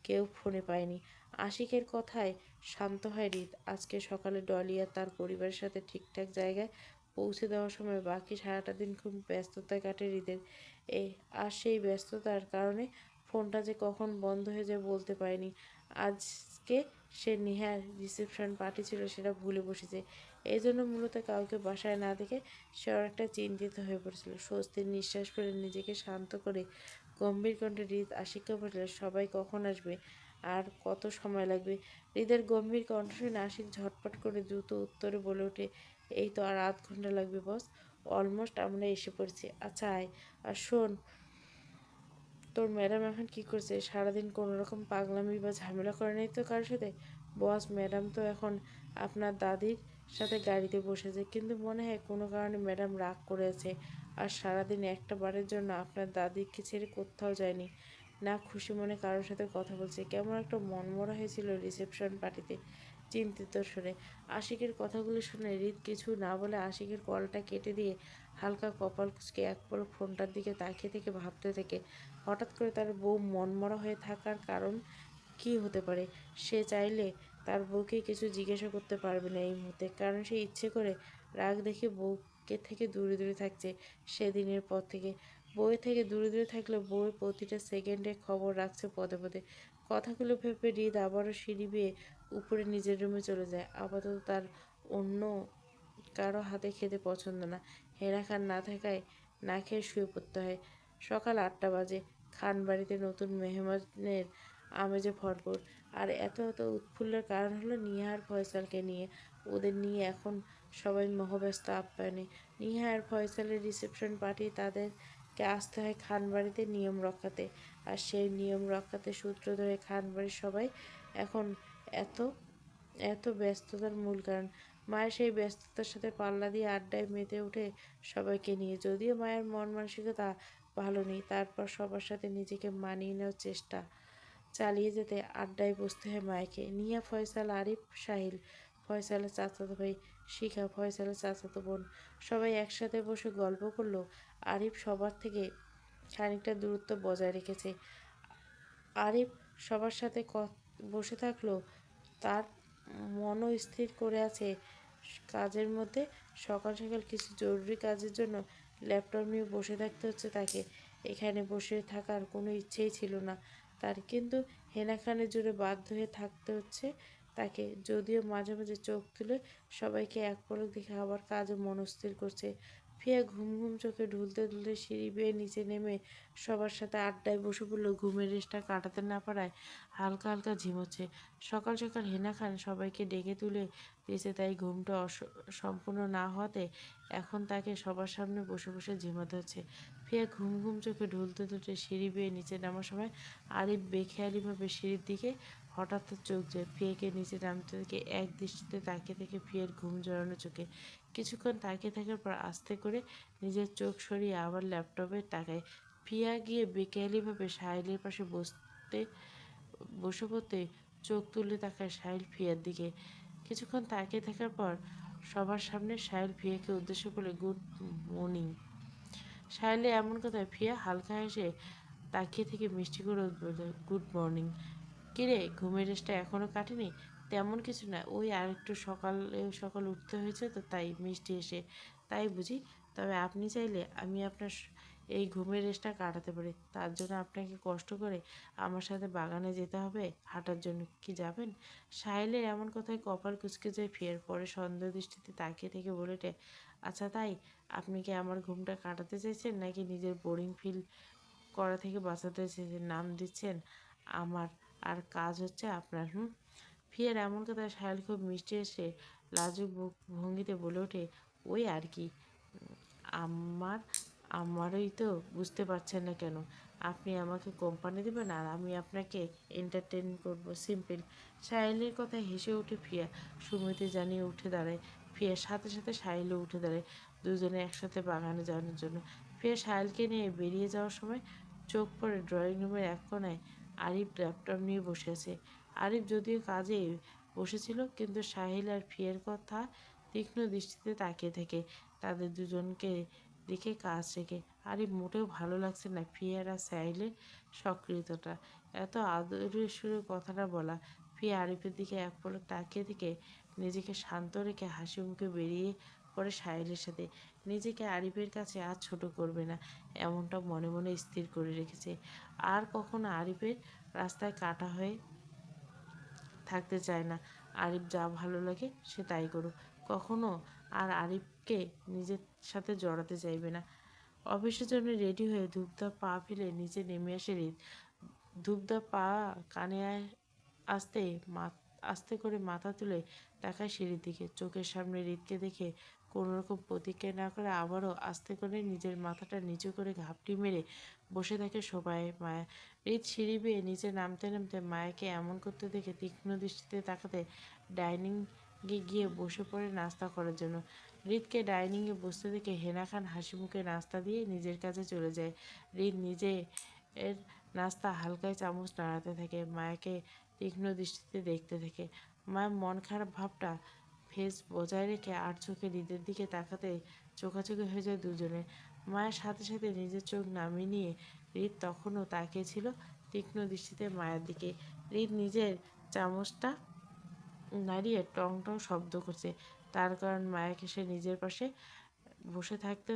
কেউ ফোনে পায়নি। আশিকের কথায় শান্ত হয় হৃদ। আজকে সকালে ডলি আর তার পরিবারের সাথে ঠিকঠাক জায়গায় পৌঁছে দেওয়ার সময় বাকি সারাটা দিন খুব ব্যস্ততায় কাটে হৃদের। আর সেই ব্যস্ততার কারণে ফোনটা যে কখন বন্ধ হয়ে যায় বলতে পারেনি। আজকে সে নেহার রিসেপশন পার্টি ছিল সেটা ভুলে বসেছে। এই জন্য মূলত কাউকে বাসায় না দেখে সে অনেকটা চিন্তিত হয়ে পড়েছিল। স্বস্তির নিঃশ্বাস ফেলে নিজেকে শান্ত করে গম্ভীর কণ্ঠে হৃদ আশিককে বলল, সবাই কখন আসবে আর কত সময় লাগবে? হৃদের গম্ভীর কণ্ঠ শুনে আশিক ঝটপট করে দ্রুত উত্তরে বলে ওঠে, এই তো আর আধ ঘন্টা লাগবে বস, অলমোস্ট আমরা এসে পড়েছি। আচ্ছা আয়। আর শোন, তোর ম্যাডাম এখন কি করছে? সারাদিন কোনো রকম পাগলামি বা ঝামেলা করে নাই তো কারোর সাথে? বস, ম্যাডাম তো এখন আপনার দাদির সাথে গাড়িতে বসেছে, কিন্তু মনে হয় কোনো কারণে ম্যাডাম রাগ করে আছে। আর সারাদিন একটা বারের জন্য আপনার দাদিকে ছেড়ে কোথাও যায়নি, না খুশি মনে কারোর সাথে কথা বলছে। কেমন একটা মনমরা হয়েছিল রিসেপশন পার্টিতে। চিন্তিত সুরে আশিকের কথাগুলো শুনে হৃদ কিছু না বলে আশিকের কলটা কেটে দিয়ে হালকা কপাল কুঁচকে এক পলক ফোনটার দিকে তাকিয়ে থেকে ভাবতে থেকে হঠাৎ করে তার বউ মনমরা হয়ে থাকার কারণ কি হতে পারে? সে চাইলে তার বউকে কিছু জিজ্ঞাসা করতে পারবে না এই মুহূর্তে, কারণ সে ইচ্ছে করে রাগ দেখে বউকে থেকে দূরে দূরে থাকছে সেদিনের পর থেকে। বউয়ের থেকে দূরে দূরে থাকলেও বউয়ের প্রতিটা সেকেন্ডে খবর রাখছে পদে পদে। কথাগুলো ভেবে হৃদ আবারও সিঁড়ি বেয়ে উপরে নিজের রুমে চলে যায়। আপাতত তার অন্য কারো হাতে খেতে পছন্দ না। হেনা খান না থাকায় না খেয়ে শুয়ে পড়তে হয়। সকাল 8টা বাজে। খান বাড়িতে নতুন মেহমানের আমেজে ভরপুর। আর এত উৎফুল্লের কারণ হলো নিহা আর ফয়সালকে নিয়ে। ওদের নিয়ে এখন সবাই মহব্যস্ত আপ্যায়নে। নিহা আর ফয়সালের রিসেপশন পার্টি, তাদেরকে আসতে হয় খান বাড়িতে নিয়ম রক্ষাতে। আর সেই নিয়ম রক্ষাতে সূত্র ধরে খান বাড়ির সবাই এখন এত এত ব্যস্ততার মূল কারণ। মায়ের সেই ব্যস্ততার সাথে পাল্লা দিয়ে আড্ডায় মেতে ওঠে সবাইকে নিয়ে। যদিও মায়ের মন মানসিকতা ভালো নেই, তারপর সবার সাথে নিজেকে মানিয়ে নেওয়ার চেষ্টা চালিয়ে যেতে আড্ডায় বসতে হয় মায়েকে। নিয়া, ফয়সাল, আরিফ, সাহিল, ফয়সালের চাচাতো ভাই, শিখা, ফয়সালের চাচাতো বোন, সবাই একসাথে বসে গল্প করলো। আরিফ সবার থেকে খানিকটা দূরত্ব বজায় রেখেছে। আরিফ সবার সাথে বসে থাকলেও তার মনও স্থির করে আছে কাজের মধ্যে। সকাল সকাল কিছু জরুরি কাজের জন্য ল্যাপটপ নিয়ে বসে থাকতে হচ্ছে তাকে। এখানে বসে থাকার কোনো ইচ্ছেই ছিল না তার, কিন্তু হেনা খানের জোরে বাধ্য হয়ে থাকতে হচ্ছে তাকে। যদিও মাঝে মাঝে চোখ তুলে সবাইকে এক পলক দেখে আবার কাজে মনস্থির করছে। ফিয়া ঘুম ঘুম চোখে ঢুলতে ঢুলতে সিঁড়ি বেয়ে নিচে নেমে সবার সাথে আড্ডায় বসে পড়লো। ঘুমের রেশটা কাটাতে না পারায় হালকা হালকা ঝিমোচ্ছে। সকাল সকাল হেনা খান সবাইকে ডেকে তুলে দিয়েছে, তাই ঘুমটা সম্পূর্ণ না হওয়াতে এখন তাকে সবার সামনে বসে বসে ঝিমাতে হচ্ছে। ফিয়া ঘুম ঘুম চোখে ঢুলতে ঢুলতে সিঁড়ি বেয়ে নিচে নামার সময় আরিফ বেখেয়ালিভাবে সিঁড়ির দিকে হঠাৎ তার চোখ যায়। ফিয়াকে নিচে নামতে দেখে এক দৃষ্টিতে তাকিয়ে থেকে ফিয়ার ঘুম জড়ানো চোখে কিছুক্ষণ তাকিয়ে থাকার পর আস্তে করে নিজের চোখ সরিয়ে আবার ল্যাপটপে তাকায়। ফিয়া গিয়ে বেখেয়ালিভাবে সাহিলের পাশে বসে পড়তে চোখ তুলে তাকায় সাহিল ফিয়ার দিকে। কিছুক্ষণ তাকিয়ে থাকার পর সবার সামনে সাহিল ফিয়াকে উদ্দেশ্য করে, গুড মর্নিং। সাহিলের এমন কথায় ফিয়া হালকা হেসে তাকিয়ে থেকে মিষ্টি করে বলে, গুড মর্নিং। কিরে, ঘুমের রেস্টটা এখনও কাটেনি? তেমন কিছু না, ওই আর একটু সকালে সকাল উঠতে হয়েছে তো তাই মিষ্টি এসে, তাই বুঝি। তবে আপনি চাইলে আমি আপনার এই ঘুমের রেস্টটা কাটাতে পারি। তার জন্য আপনাকে কষ্ট করে আমার সাথে বাগানে যেতে হবে হাঁটার জন্য। কি যাবেন? সাহিলের এমন কথায় কপাল কুঁচকে যায় ফের। পরে সন্দেহ দৃষ্টিতে তাকিয়ে থেকে বলে ওঠে, আচ্ছা তাই, আপনি কি আমার ঘুমটা কাটাতে চাইছেন নাকি নিজের বোরিং ফিল করা থেকে বাঁচাতে চাইছেন? নাম দিচ্ছেন আমার আর কাজ হচ্ছে আপনার। ফিয়ার এমন কথা সাহেল খুব মিষ্টি এসে লাজুক ভঙ্গিতে বলে ওঠে, ওই আর কি। আমার আমারই তো বুঝতে পারছেন না কেন? আপনি আমাকে কোম্পানি দেবেন আর আমি আপনাকে এন্টারটেন করব, সিম্পল। সাহেলের কথায় হেসে ওঠে ফিয়া। সুমিতে জানিয়ে উঠে দাঁড়ায়। ফিয়ার সাথে সাথে সাহেলও উঠে দাঁড়ায় দুজনে একসাথে বাগানে যাওয়ার জন্য। ফিয়া সাহেলকে নিয়ে বেরিয়ে যাওয়ার সময় চোখ পড়ে ড্রয়িং রুমের এক কোনায় আরিফ ল্যাপটপ নিয়ে বসে আছে। আরিফ যদিও কাজে বসেছিল, কিন্তু সাহিল আর ফিয়ের কথা তীক্ষ্ণ দৃষ্টিতে তাকিয়ে থাকে তাদের দুজনকে দেখে কাজ শেখে। আরিফ মোটেও ভালো লাগছে না ফিয়ার আর সাহিলের সক্রিয়তাটা। এত আদরের সুরে কথাটা বলা। ফিয়া আরিফের দিকে এক পলক তাকিয়ে থেকে নিজেকে শান্ত রেখে হাসি মুখে বেরিয়ে পড়ে সাহিলের সাথে। নিজেকে আরিফের কাছে আর ছোট করবে না, এমনটা মনে মনে স্থির করে রেখেছে। আর কখনো আরিফের রাস্তায় কাটা হয়ে থাকতে চায় না। আরিফ যা ভালো লাগে সে তাই করুক। কখনো আর আরিফকে নিজের সাথে জড়াতে চাইবে না। অফিসের জন্য রেডি হয়ে ধূপধাপ পা ফেলে নিচে নেমে আসে হৃদ। ধূপধাপ পা কানে আসতে আস্তে করে মাথা তুলে তাকায় সিঁড়ির দিকে। চোখের সামনে হৃদকে দেখে কোনোরকম প্রতিক্রিয়া না করে আবারও আস্তে করে নিজের মাথাটা নিচু করে ঘাপটি মেরে বসে থাকে সোফায় মায়া। হৃদ সিঁড়ি বেয়ে নিচে নামতে নামতে মায়াকে এমন করতে দেখে তীক্ষ্ণ দৃষ্টিতে তাকাতে ডাইনিংয়ে গিয়ে বসে পড়ে নাস্তা করার জন্য। হৃদকে ডাইনিংয়ে বসতে দেখে হেনা খান হাসি মুখে নাস্তা দিয়ে নিজের কাছে চলে যায়। হৃদ নিজে এর নাস্তা হালকায় চামচ নাড়াতে থাকে, মায়াকে তীক্ষ্ণ দৃষ্টিতে দেখতে থাকে। মায়ের মন খারাপ ভাবটা ফেস বজায় রেখে আর চোখে হৃদের দিকে তাকাতে চোখাচোখি হয়ে যায় দুজনে। মায়ের সাথে সাথে নিজের চোখ নামিয়ে নিয়ে হৃদ তখনও তাকিয়েছিল তীক্ষ্ণ দৃষ্টিতে মায়ের দিকে। হৃদ নিজের চামচটা নাড়িয়ে টং টং শব্দ করছে, তার কারণ মায়াকে সে নিজের পাশে বসে থাকতে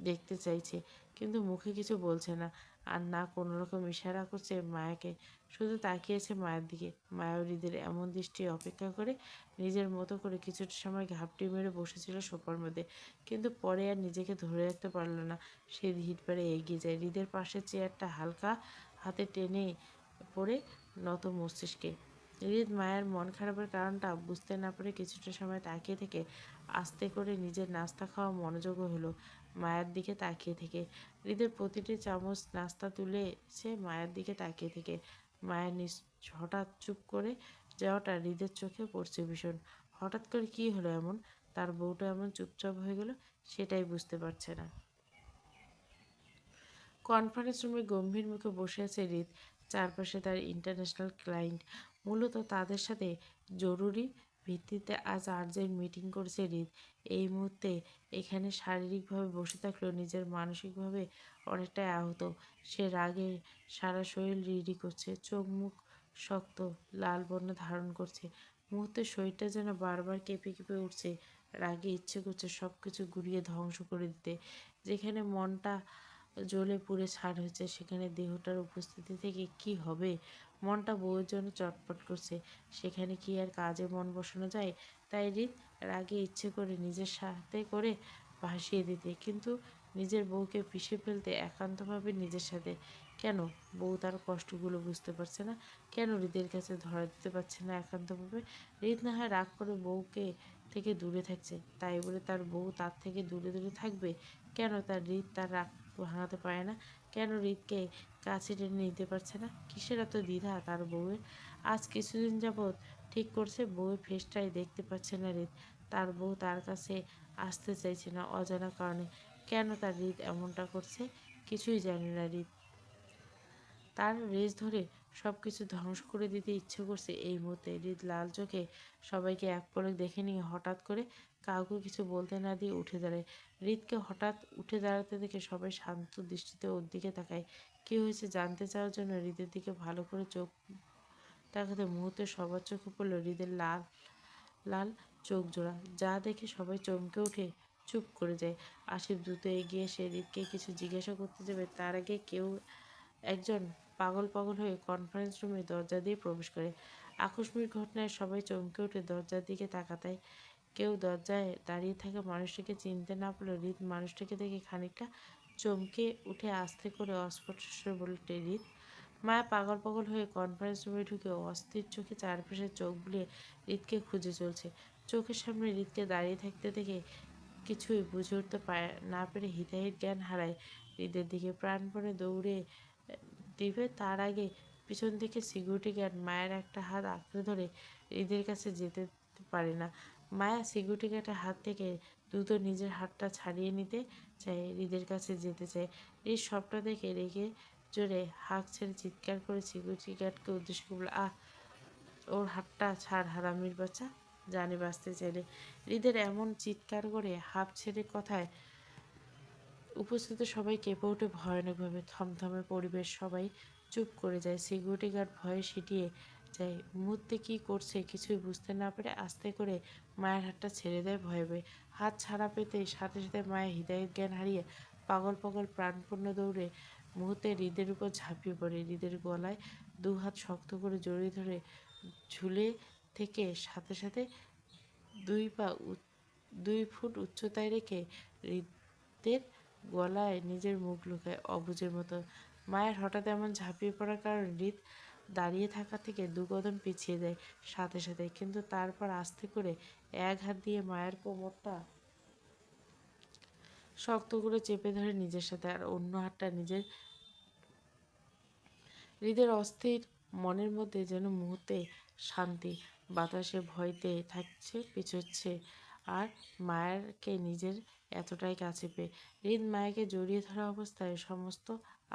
দেখতে চাইছে, কিন্তু মুখে কিছু বলছে না আর না কোনো রকম ইশারা করছে মায়াকে। শুধু তাকিয়েছে মায়ের দিকে। মায়া হৃদের এমন দৃষ্টি অপেক্ষা করে নিজের মতো করে কিছুটা সময় ঘাপটি মেরে বসেছিল সোফার মধ্যে, কিন্তু পরে আর নিজেকে ধরে রাখতে পারল না। সে ধীর পায়ে এগিয়ে যায় হৃদের পাশের চেয়ারটা হালকা হাতে টেনে পড়ে নত মস্তিষ্কে। হৃদ মায়ের মন খারাপের কারণটা বুঝতে না পারে কিছুটা সময় তাকিয়ে থেকে আস্তে করে নিজের নাস্তা খাওয়া মনোযোগও হলো মায়ের দিকে তাকিয়ে থেকে। হৃদের প্রতিটি চামচ নাস্তা তুলেছে মায়ের দিকে তাকিয়ে থেকে। মায়ের হঠাৎ চুপ করে যাওয়াটা হৃদের চোখে পড়ছে ভীষণ। হঠাৎ করে কী হলো এমন? তার বউটা এমন চুপচাপ হয়ে গেল, সেটাই বুঝতে পারছে না। কনফারেন্স রুমে গম্ভীর মুখে বসে আছে হৃদ। চারপাশে তার ইন্টারন্যাশনাল ক্লায়েন্ট। মূলত তাদের সাথে জরুরি ভিত্তিতে আজ আর্জেন্ট মিটিং করেছে হৃদ। এই মুহূর্তে এখানে শারীরিকভাবে বসে থাকলেও নিজের মানসিকভাবে অনেকটাই আহত। সে রাগে সারা শরীর রিরি করছে, চোখ মুখ শক্ত লাল বর্ণ ধারণ করছে। মুহূর্তে শরীরটা যেন বারবার কেঁপে কেঁপে উঠছে। রাগে ইচ্ছে করছে সব কিছু গুড়িয়ে ধ্বংস করে দিতে। যেখানে মনটা জ্বলে পুড়ে ছাড় হয়েছে, সেখানে দেহটার উপস্থিতি থেকে কি হবে? মনটা বউয়ের জন্য চটপট করছে, সেখানে কি আর কাজে মন বসানো যায়? তাই হৃদ রাগে ইচ্ছে করে নিজের সাথে করে ভাসিয়ে দিতে, কিন্তু নিজের বউকে পিষে ফেলতে একান্তভাবে নিজের সাথে। কেন বউ তার কষ্টগুলো বুঝতে পারছে না? কেন হৃদের কাছে ধরা দিতে পারছে না একান্তভাবে? হৃদ না হয় রাগ করে বউকে থেকে দূরে থাকছে, তাই বলে তার বউ তার থেকে দূরে দূরে থাকবে? কেন তার হৃদ তার রাগ ভাঙাতে পারে না? কেন হৃদকে কাছে টেনে নিতে পারছে না? কিসের এত দ্বিধা তার বউয়ের? আজ কিছুদিন যাবৎ ঠিক করছে বউয়ের ফেসটাই দেখতে পাচ্ছে না হৃদ। তার বউ তার কাছে আসতে চাইছে না অজানা কারণে। কেন তার হৃদ এমনটা করছে? কিছুই জানে না হৃদ। তার রেশ ধরে সব কিছু ধ্বংস করে দিতে ইচ্ছে করছে এই মুহূর্তে। হৃদ লাল চোখে সবাইকে এক পলক দেখে নিয়ে হঠাৎ করে কাউকে কিছু বলতে না দিয়ে উঠে দাঁড়ায়। হৃদকে হঠাৎ উঠে দাঁড়াতে দেখে সবাই শান্ত দৃষ্টিতে ওর দিকে তাকায়। কী হয়েছে জানতে চাওয়ার জন্য হৃদের দিকে ভালো করে চোখ তাকাতে মুহূর্তে সবার চোখে পড়ল হৃদের লাল লাল চোখ জোড়া, যা দেখে সবাই চমকে উঠে চুপ করে যায়। আশিফ দ্রুত এগিয়ে এসে হৃদকে কিছু জিজ্ঞাসা করতে যাবে, তার আগে কেউ একজন পাগল পাগল হয়ে কনফারেন্স রুমে দরজা দিয়ে প্রবেশ করে। আকস্মিক ঘটনায় সবাই চমকে উঠে দরজার দিকে তাকাতায়। কেউ দরজায় দাঁড়িয়ে থাকা মানুষটিকে চিনতে না পারলেও হৃদ মানুষটিকে দেখে খানিকটা চমকে উঠে আস্তে করে অস্ফুট স্বরে বলে ওঠে, হৃদ। মায়া পাগল পাগল হয়ে কনফারেন্স রুমে ঢুকে অস্থির চোখে চারপাশে চোখ বুলিয়ে হৃদকে খুঁজে চলছে। চোখের সামনে হৃদকে দাঁড়িয়ে থাকতে দেখে কিছুই বুঝে উঠতে না পেরে হিতাহিত জ্ঞান হারায়। হৃদের দিকে প্রাণপণে দৌড়ে দিবে তার আগে পিছন থেকে সিকিউরিটি গার্ড মায়ের একটা হাত আঁকড়ে ধরে হৃদের কাছে যেতে পারে না। মায়া সিকিউরিটি গার্ডের হাত থেকে দ্রুত নিজের হাতটা ছাড়িয়ে নিতে চায়, হৃদের কাছে যেতে চায়। হৃদ সবটা দেখে রেগে জোরে হাঁক ছেড়ে চিৎকার করে সিকিউরিটি গার্ডকে উদ্দেশ্য করে বলে, আহ, ওর হাতটা ছাড় হারামির বাচ্চা, জানে বাঁচতে চাইলে। হৃদের এমন চিৎকার করে হাঁপ ছেড়ে কথায় উপস্থিত সবাই কেঁপে ওঠে ভয়ানকভাবে। থমথমে পরিবেশ, সবাই চুপ করে যায়। সিকিউরিটি গার্ড ভয়ে সিটিয়ে যায়। মুহূর্তে কী করছে কিছুই বুঝতে না পেরে আস্তে করে মায়ের হাতটা ছেড়ে দেয় ভয়ে ভয়ে। হাত ছাড়া পেতে সাথে সাথে মায়ের হৃদয়ের জ্ঞান হারিয়ে পাগল পাগল প্রাণপূর্ণ দৌড়ে মুহূর্তে হৃদের উপর ঝাঁপিয়ে পড়ে। হৃদের গলায় দু হাত শক্ত করে জড়িয়ে ধরে ঝুলে থেকে সাথে সাথে 2 ফুট উচ্চতায় রেখে হৃদের গলায় নিজের মুখ লুকায় অবুঝের মতো। মায়ের হঠাৎ এমন ঝাঁপিয়ে পড়ার কারণে হৃদ দাঁড়িয়ে থাকা থেকে 2 কদম পিছিয়ে যায় সাথে সাথে, কিন্তু তারপর আস্তে করে এক হাত দিয়ে মায়ের কোমরটা শক্ত করে চেপে ধরে নিজের সাথে, আর অন্য হাতটা নিজের। হৃদের অস্থির মনের মধ্যে যেন মুহূর্তে শান্তি। বাতাসে ভয়তে থাকছে পিছোচ্ছে, আর মায়েরকে নিজের এতটাই কাছে পেয়ে হৃদ মায়াকে জড়িয়ে ধরা অবস্থায় সমস্ত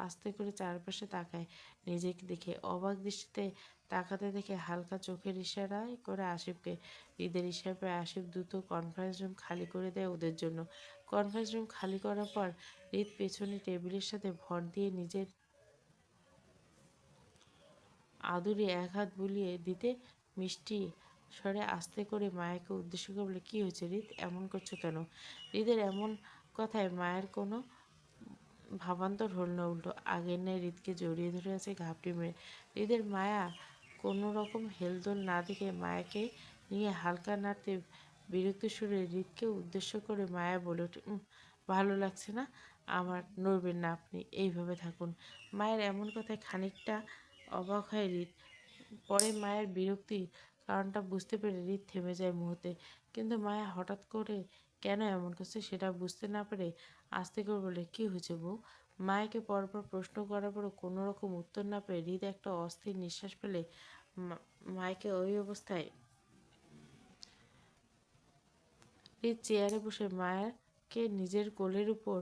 আস্তে করে চারপাশে তাকায়। নিজেকে দেখে অবাক দৃষ্টিতে তাকাতে দেখে হালকা চোখের ইশারায় করে আসিফকে। হৃদের ইশারায় আসিফ দ্রুত কনফারেন্স রুম খালি করে দেয় ওদের জন্য। কনফারেন্স রুম খালি করার পর হৃদ পেছনে টেবিলের সাথে ভর দিয়ে নিজের আদুরে এক হাত বুলিয়ে দিতে মিষ্টি স্বরে আস্তে করে মায়াকে উদ্দেশ্য করে বলে, কী হয়েছে হৃদ, এমন করছো কেন? হৃদের এমন কথায় মায়ের কোনো ভাবান্তর হল না, উল্টো আগের ন্যায় হৃদকে জড়িয়ে ধরে আছে ঘাপটি মেরে। হৃদের মায়া কোনো রকম হেলদোল না দেখে মায়াকে নিয়ে হালকা নাড়তে বিরক্ত সুরে হৃদকে উদ্দেশ্য করে মায়া বলে ওঠে, ভালো লাগছে না আমার, নড়বেন না আপনি, এইভাবে থাকুন। মায়ের এমন কথায় খানিকটা অবাক হয় হৃদ। পরে মায়ের বিরক্তি কারণটা বুঝতে পেরে হৃদ থেমে যায় মুহূর্তে। কিন্তু মায়া হঠাৎ করে কেন এমন করছে সেটা বুঝতে না পেরে আস্তে করে বলে, কী হয়েছে বউ? মায়াকে পরপর প্রশ্ন করার পরও কোনো রকম উত্তর না পেয়ে হৃদ একটা অস্থির নিঃশ্বাস ফেলে মায়াকে ওই অবস্থায় হৃদ চেয়ারে বসে মায়াকে নিজের কোলের উপর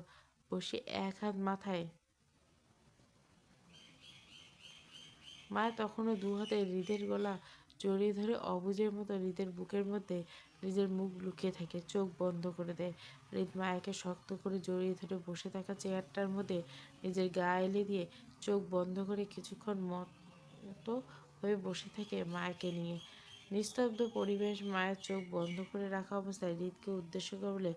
বসে এক হাত মাথায়, মায়া তখনও 2 হাতে হৃদের গলা জড়িয়ে ধরে অবুঝের মতো হৃদের বুকের মধ্যে নিজের মুখ লুকিয়ে থাকে, চোখ বন্ধ করে দেয়। হৃদ মায়াকে শক্ত করে জড়িয়ে ধরে বসে থাকা চেয়ারটার মধ্যে নিজের গা এলে দিয়ে চোখ বন্ধ করে কিছুক্ষণ মতো হয়ে বসে থাকে মায়াকে নিয়ে। নিস্তব্ধ পরিবেশ, মায়ের চোখ বন্ধ করে রাখা অবস্থায় হৃদকে উদ্দেশ্য করে বলে,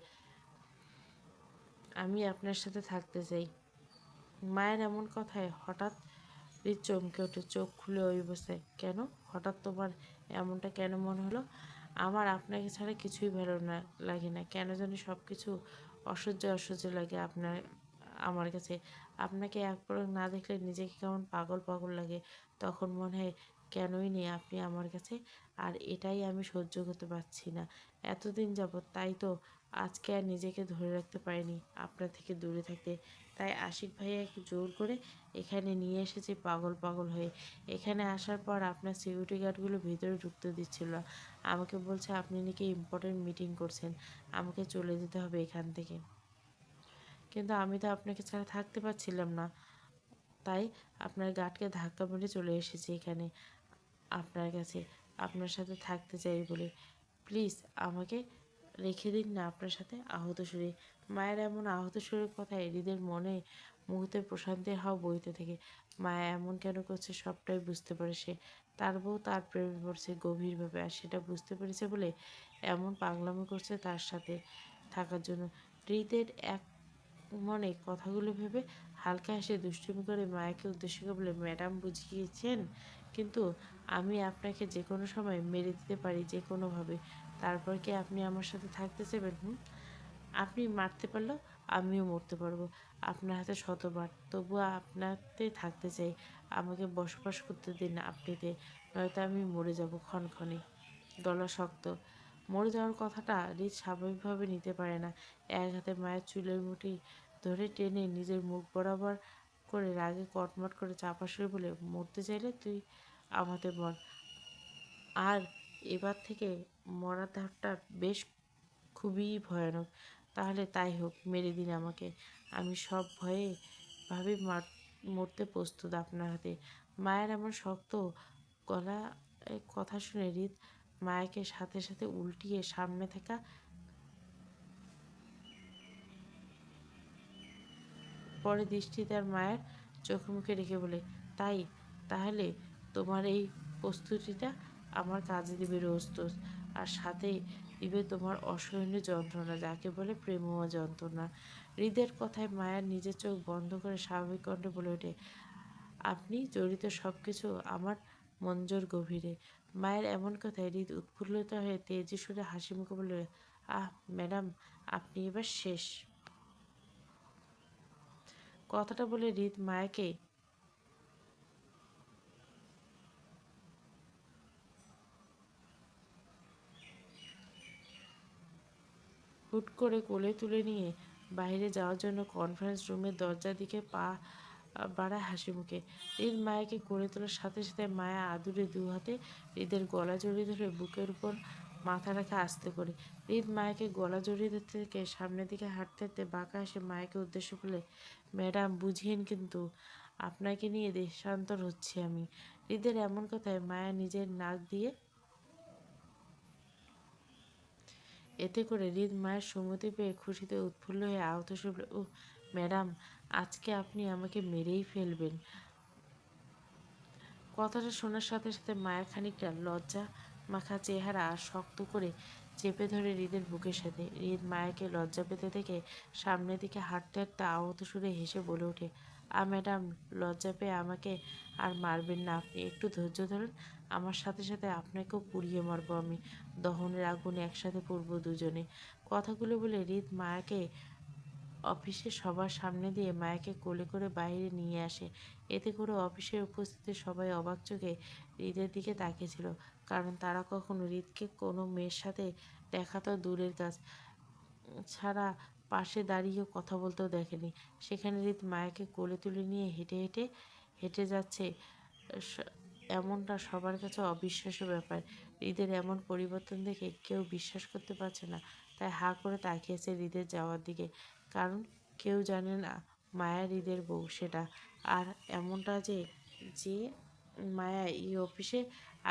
আমি আপনার সাথে থাকতে চাই। মায়ের এমন কথায় হঠাৎ হৃদ চমকে ওঠে, চোখ খুলে ওই অবস্থায়, কেন হঠাৎ তোমার এমনটা কেন মনে হলো? আমার আপনাকে ছাড়া কিছুই ভালো না লাগে না, কেন জানি সব কিছু অসহ্য অসহ্য লাগে আপনার আমার কাছে। আপনাকে এক পলক না দেখলে নিজেকে কেমন পাগল পাগল লাগে, তখন মনে হয় কেনই নেই আপনি আমার কাছে, আর এটাই আমি সহ্য করতে পারছি না এতদিন যাবৎ। তাই তো আজকে আর নিজেকে ধরে রাখতে পারিনি আপনার থেকে দূরে থাকতে, তাই আশিক ভাইয়াকে জোর করে এখানে নিয়ে এসেছি পাগল পাগল হয়ে। এখানে আসার পর আপনার সিকিউরিটি গার্ডগুলো ভিতরে ঢুকতে দিচ্ছিল না। আমাকে বলছে আপনি নাকি ইম্পর্টেন্ট মিটিং করছেন, আমাকে চলে যেতে হবে এখান থেকে। কিন্তু আমি তো আপনাকে ছাড়া থাকতে পারছিলাম না, তাই আপনার গার্ডকে ধাক্কা মেরে চলে এসেছি এখানে আপনার কাছে, আপনার সাথে থাকতে চাই বলে। প্লিজ আমাকে রেখে দিন না আপনার সাথে, আহত সুরে। মায়ের এমন আহত সুরের কথায় হৃদের মনে মুহূর্তে প্রশান্তির হাওয়া বইতে থাকে। মায়া এমন কেন করছে সবটাই বুঝতে পারে সে। তার বউ তার প্রেমে পড়ছে গভীরভাবে, আর সেটা বুঝতে পেরেছে বলে এমন পাগলামি করছে তার সাথে থাকার জন্য। হৃদের এক মনে কথাগুলো ভেবে হালকা হেসে দুষ্টুমি করে মায়াকে উদ্দেশ্য করে বলে, ম্যাডাম বুঝিয়েছেন, কিন্তু আমি আপনাকে যে কোনো সময় মেরে দিতে পারি যে কোনোভাবে, তারপর কি আপনি আমার সাথে থাকতে চাইবেন? আপনি মারতে পারলেও আমিও মরতে পারবো আপনার হাতে শতবার, তবুও আপনাতে থাকতে চাই। আমাকে বসবাস করতে দিন আপনিতে, নয়তো আমি মরে যাব ক্ষণক্ষণে। গলা শক্ত। মরে যাওয়ার কথাটা রিত স্বাভাবিকভাবে নিতে পারে না। এক হাতে মায়ের চুলের মুঠি ধরে টেনে নিজের মুখ বরাবর করে রাগে কটমট করে চাপা শুরু বলে, মরতে চাইলে তুই আমাদের মর। আর এবার থেকে মরার ধাপটা বেশ খুবই ভয়ানক। তাহলে তাই হোক, মেরে দিন আমাকে। আমি সব ভয়ে ভাবে মরতে প্রস্তুত আপনার হাতে। মায়ের এমন শক্ত গলা কথা শুনে রিত মায়াকে সাথে সাথে উল্টিয়ে সামনে থাকা পরে দৃষ্টি তার মায়ের চোখে মুখে রেখে বলে, তাই তাহলে তোমার এই প্রস্তুতিটা আমার কাজে দিবে রোজ রোজ, আর সাথে দিবে তোমার অসহনীয় যন্ত্রণা, যাকে বলে প্রেমময় যন্ত্রণা। হৃদের কথায় মায়ের নিজের চোখ বন্ধ করে স্বাভাবিক কণ্ঠে বলে ওঠে, আপনি জড়িত সব কিছু আমার মঞ্জুর গভীরে। মায়ের এমন কথায় হৃদ উৎফুল্লিত হয়ে তেজি সুরে হাসি মুখে বলে, আহ ম্যাডাম, আপনি এবার শেষ। কথাটা বলে হৃদ মায়াকে হুট করে কোলে তুলে নিয়ে বাইরে যাওয়ার জন্য কনফারেন্স রুমের দরজার দিকে পা বাড়ায় হাসি মুখে। হৃদ মায়াকে কোলে তোলার সাথে সাথে মায়া আদুরে দু হাতে হৃদের গলা জড়িয়ে ধরে বুকের উপর মাথা রাখা আস্তে করে। হৃদ মায়াকে গলা জড়িয়ে ধরতে থেকে সামনের দিকে হাঁটতে হাঁটতে বাঁকা এসে মায়াকে উদ্দেশ্য করলে, ম্যাডাম বুঝিয়েন কিন্তু, আপনাকে নিয়ে দেশান্তর হচ্ছি আমি। হৃদের এমন কথায় মায়া নিজের নাক দিয়ে এতে করে হৃদ মায়ের সম্মতি পেয়ে খুশিতে উৎফুল্ল হয়ে আহত শুভ্র, ও ম্যাডাম, আজকে আপনি আমাকে মেরেই ফেলবেন। কথাটা শোনার সাথে সাথে মায়ের খানিকটা লজ্জা মাখা চেহারা শক্ত করে চেপে ধরে হৃদের বুকের সাথে। হৃদ মায়াকে লজ্জা পেতে দেখে সামনের দিকে হাঁটতে হাঁটতে আহত সুরে হেসে বলে ওঠে, ম্যাডাম, লজ্জা পেয়ে আমাকে আর মারবেন না আপনি, একটু ধৈর্য ধরুন। আমার সাথে সাথে আপনাকেও পুড়িয়ে মারবো আমি, দহনের আগুনে একসাথে পুড়বো দুজনে। কথাগুলো বলে হৃদ মায়াকে অফিসে সবার সামনে দিয়ে মায়াকে কোলে করে বাইরে নিয়ে আসে। এতে করে অফিসের উপস্থিতি সবাই অবাক চোখে হৃদের দিকে তাকিয়েছিল, কারণ তারা কখনো হৃদকে কোনো মেয়ের সাথে দেখা তো দূরের কাজ, ছাড়া পাশে দাঁড়িয়েও কথা বলতেও দেখেনি। সেখানে হৃদ মায়াকে কোলে তুলে নিয়ে হেঁটে হেঁটে হেঁটে যাচ্ছে, স- এমনটা সবার কাছে অবিশ্বাস্য ব্যাপার। হৃদের এমন পরিবর্তন দেখে কেউ বিশ্বাস করতে পারছে না, তাই হাঁ করে তাকিয়েছে হৃদের যাওয়ার দিকে, কারণ কেউ জানে না মায়া হৃদের বউ সেটা। আর এমনটা যে যে মায়া এই অফিসে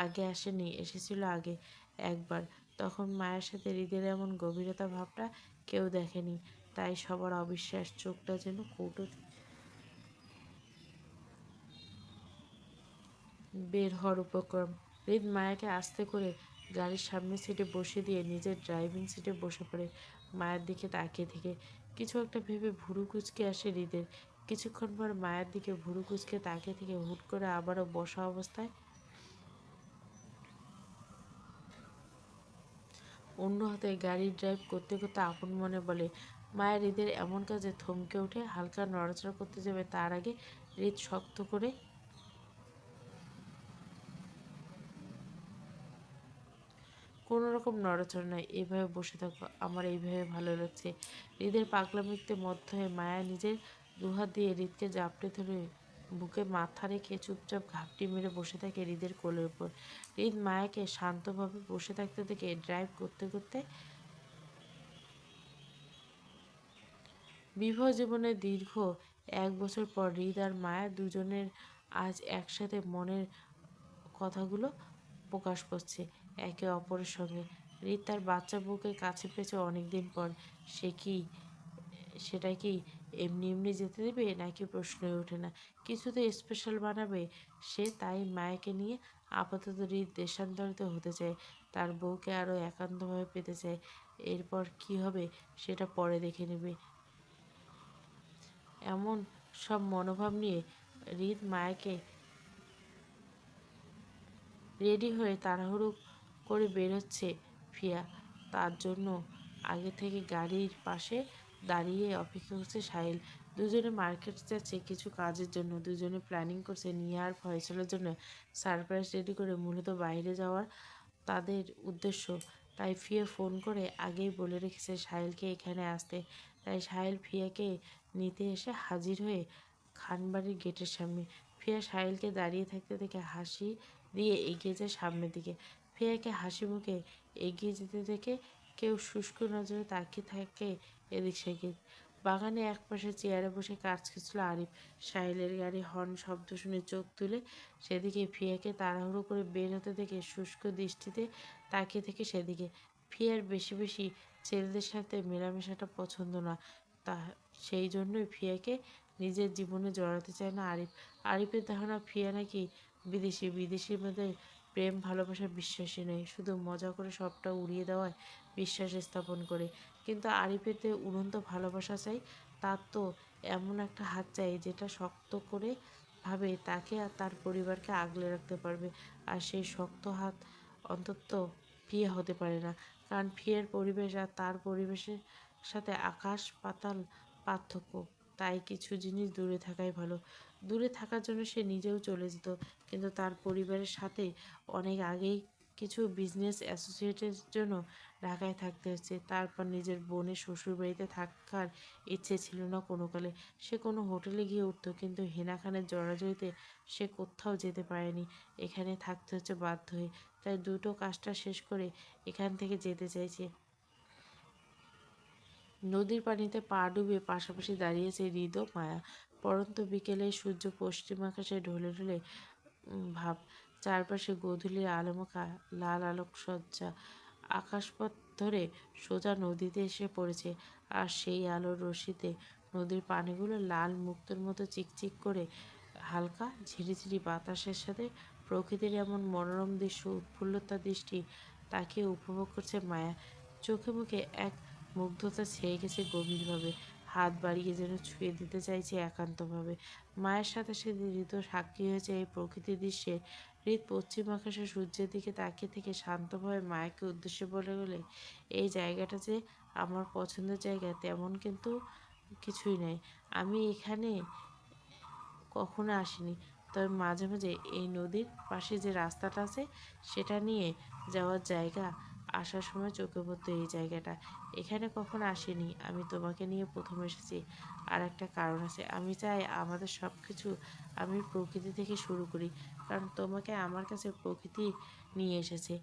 আগে আসেনি, এসেছিল আগে একবার, তখন মায়ের সাথে হৃদের এমন গভীরতা ভাবটা কেউ দেখেনি। তাই সবার অবিশ্বাস, চোখটা যেন কৌটো বের হওয়ার উপক্রম। হৃদ মায়াকে আস্তে করে গাড়ির সামনের সিটে বসে দিয়ে নিজের ড্রাইভিং সিটে বসে পড়ে। মায়ের দিকে তাকিয়ে থেকে কিছু একটা ভেবে ভুরু কুঁচকে আসে হৃদের। কিছুক্ষণ পর মায়ের দিকে ভুরু কুঁচকে তাকিয়ে থেকে হুট করে আবারও বসা অবস্থায় অন্য হাতে গাড়ি ড্রাইভ করতে করতে আপন মনে বলে, মায়ের হৃদের এমন কাজে থমকে উঠে হালকা নড়াচড়া করতে যাবে, তার আগে হৃদ শক্ত করে, কোনো রকম নড়াচড়া নয়, এইভাবে বসে থাকো, আমার এইভাবে ভালো লাগছে। হৃদের পাগলামিতে মধ্য হয়ে মায়া নিজের দুহাত দিয়ে হৃদকে জাপটে ধরে বুকে মাথা রেখে চুপচাপ ঘাপটি মেরে বসে থাকে হৃদের কোলের উপর। হৃদ মায়াকে শান্তভাবে বসে থাকতে দেখে ড্রাইভ করতে করতে বিবাহ জীবনের দীর্ঘ 1 বছর পর হৃদ আর মায়া দুজনের আজ একসাথে মনের কথাগুলো প্রকাশ করছে একে অপরের সঙ্গে। হৃদ তার বাচ্চা বউকে কাছে পেয়েছে অনেকদিন পর। সে কি সেটা কি এমনি এমনি যেতে দেবে, নাকি প্রশ্নই ওঠে না। কিছুতে স্পেশাল বানাবে সে, তাই মায়াকে নিয়ে আপাতত হৃদ দেশান্তরিত হতে চায়, তার বউকে আরও একান্তভাবে পেতে চায়। এরপর কি হবে সেটা পরে দেখে নেবে। এমন সব মনোভাব নিয়ে হৃদ মায়াকে রেডি হয়ে তাড়াহুড়ো করে বেরোচ্ছে ফিয়া, তার জন্য আগে থেকে গাড়ির পাশে দাঁড়িয়ে অপেক্ষা করছে সাহিল। দুজনে মার্কেট যাচ্ছে কিছু কাজের জন্য, দুজনে প্ল্যানিং করছে নিহা আর ফয়সালের জন্য সারপ্রাইজ রেডি করে মূলত বাইরে যাওয়ার তাদের উদ্দেশ্য। তাই ফিয়ে ফোন করে আগেই বলে রেখেছে সাহিলকে এখানে আসতে। তাই সাহিল ফিয়াকে নিতে এসে হাজির হয়ে খানবাড়ির গেটের সামনে। ফিয়া সাহিলকে দাঁড়িয়ে থাকতে দেখে হাসি দিয়ে এগিয়ে যায় সামনের দিকে। ফিয়াকে হাসি মুখে এগিয়ে যেতে দেখে কেউ শুষ্ক নজরে তাকিয়ে থাকে এদিক সেদিক। বাগানে একপাশে চেয়ারে বসে কাজ করছিল আরিফ। সাহিলের গাড়ি হর্ন শব্দ শুনে চোখ তুলে সেদিকে ফিয়াকে তাড়াহুড়ো করে বের হতে দেখে শুষ্ক দৃষ্টিতে তাকিয়ে থেকে সেদিকে। ফিয়ার বেশি বেশি ছেলেদের সাথে মেলামেশাটা পছন্দ না, তা সেই জন্যই ফিয়াকে নিজের জীবনে জড়াতে চায় না আরিফ। আরিফের ধারণা ফিয়া নাকি বিদেশি, বিদেশির মধ্যে প্রেম ভালোবাসা বিশ্বাসী নয়, শুধু মজা করে সবটা উড়িয়ে দেওয়ায় বিশ্বাস স্থাপন করে। কিন্তু আরিফেতে উড়ন্ত ভালোবাসা চাই, তার তো এমন একটা হাত চাই যেটা শক্ত করে ভাবে তাকে আর তার পরিবারকে আগলে রাখতে পারবে। আর সেই শক্ত হাত অন্তত ফিয়া হতে পারে না, কারণ ফিয়ার পরিবেশ আর তার পরিবেশের সাথে আকাশ পাতাল পার্থক্য। তাই কিছু জিনিস দূরে থাকাই ভালো। দূরে থাকার জন্য সে নিজেও চলে যেত, কিন্তু তার পরিবারের সাথে অনেক আগেই কিছু বিজনেস অ্যাসোসিয়েটের জন্য ঢাকায় থাকতে হচ্ছে। তারপর নিজের বোনের শ্বশুরবাড়িতে থাকার ইচ্ছে ছিল না কোনো কালে। সে কোনো হোটেলে গিয়ে উঠত, কিন্তু হেনা খানের জড়াজড়িতে সে কোথাও যেতে পারেনি। এখানে থাকতে হচ্ছে বাধ্য হয়ে। তাই দুটো কাজটা শেষ করে এখান থেকে যেতে চাইছে। নদীর পানিতে পা ডুবিয়ে পাশাপাশি দাঁড়িয়েছে হৃদ ও মায়া। পরন্ত বিকেলে সূর্য পশ্চিম আকাশে ঢলে ঢলে ভাব। চারপাশে গোধূলির আলোমাখা লাল আলোকসজ্জা। আকাশপথ ধরে সোজা নদীতে এসে পড়েছে, আর সেই আলোর রশ্মিতে নদীর পানিগুলো লাল মুক্তোর মতো চিকচিক করে। হালকা ঝিরিঝিরি বাতাসের সাথে প্রকৃতির এমন মনোরম দৃশ্য উৎফুল্লতা দৃষ্টি তাকে উপভোগ করছে মায়া। চোখে মুখে এক মুগ্ধতা ছেয়ে গেছে গভীরভাবে। হাত বাড়িয়ে যেন ছুঁয়ে দিতে চাইছে একান্তভাবে। মায়ের সাথে সাথে হৃদ সাক্ষী হয়েছে এই প্রকৃতির দৃশ্যে। হৃদ পশ্চিম আকাশে সূর্যের দিকে তাকিয়ে থেকে শান্তভাবে মায়াকে উদ্দেশ্যে বলে গেলে, এই জায়গাটা যে আমার পছন্দের জায়গা তেমন কিন্তু কিছুই নাই। আমি এখানে কখনো আসিনি, তবে মাঝে মাঝে এই নদীর পাশে যে রাস্তাটা আছে সেটা নিয়ে যাওয়ার জায়গা আসার সময় চোখে পড়তো এই জায়গাটা। এখানে কখনো আসিনি, আমি তোমাকে নিয়ে প্রথম এসেছি। আর একটা কারণ আছে, আমি চাই আমাদের সব কিছু আমি প্রকৃতি থেকে শুরু করি, কারণ তোমাকে আমার কাছে প্রকৃতি নিয়ে এসেছে।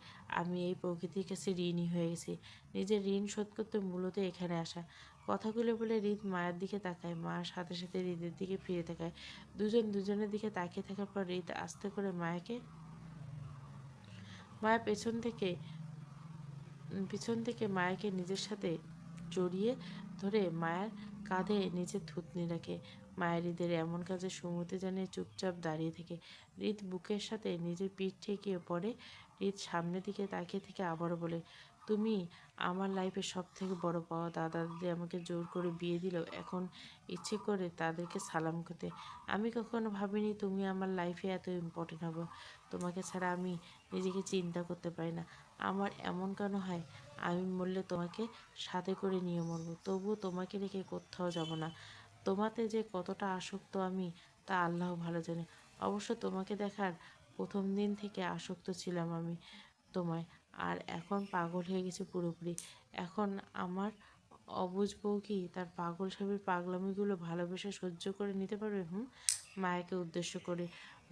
আমি এই প্রকৃতির কাছে ঋণী হয়ে গেছি। নিজের ঋণ শোধ করতে মূলত এখানে আসা। কথাগুলো বলে হৃদ মায়ের দিকে তাকায়, মায়ের সাথে সাথে হৃদের দিকে ফিরে তাকায়। দুজন দুজনের দিকে তাকিয়ে থাকার পর হৃদ আস্তে করে মায়ের পিছন থেকে মায়াকে নিজের সাথে জড়িয়ে ধরে মায়ের কাঁধে নিজের থুতনি রাখে। মায়ের হৃদের এমন কাজে সম্মতি জানিয়ে চুপচাপ দাঁড়িয়ে থাকে। হৃদ বুকের সাথে নিজের পিঠ ঠেকিয়ে পড়ে। হৃদ সামনের দিকে তাকিয়ে থেকে আবারও বলে, তুমি আমার লাইফের সব থেকে বড় পাওয়া। দাদা দাদি আমাকে জোর করে বিয়ে দিলেও এখন ইচ্ছে করে তাদেরকে সালাম করতে। আমি কখনো ভাবিনি তুমি আমার লাইফে এত ইম্পর্টেন্ট হবে। তোমাকে ছাড়া আমি নিজেকে চিন্তা করতে পারি না। আমার এমন কেন হয় আমি মরলে তোমাকে সাথে করে নিয়ে মরবো, তবুও তোমাকে রেখে কোথাও যাব না। তোমাতে যে কতটা আসক্ত আমি তা আল্লাহ ভালো জানে। অবশ্য তোমাকে দেখার প্রথম দিন থেকে আসক্ত ছিলাম আমি তোমায়, আর এখন পাগল হয়ে গেছি পুরোপুরি। এখন আমার অবুঝ বউ কি তার পাগল স্বামীর পাগলামিগুলো ভালোবেসে সহ্য করে নিতে পারবে? মায়াকে উদ্দেশ্য করে।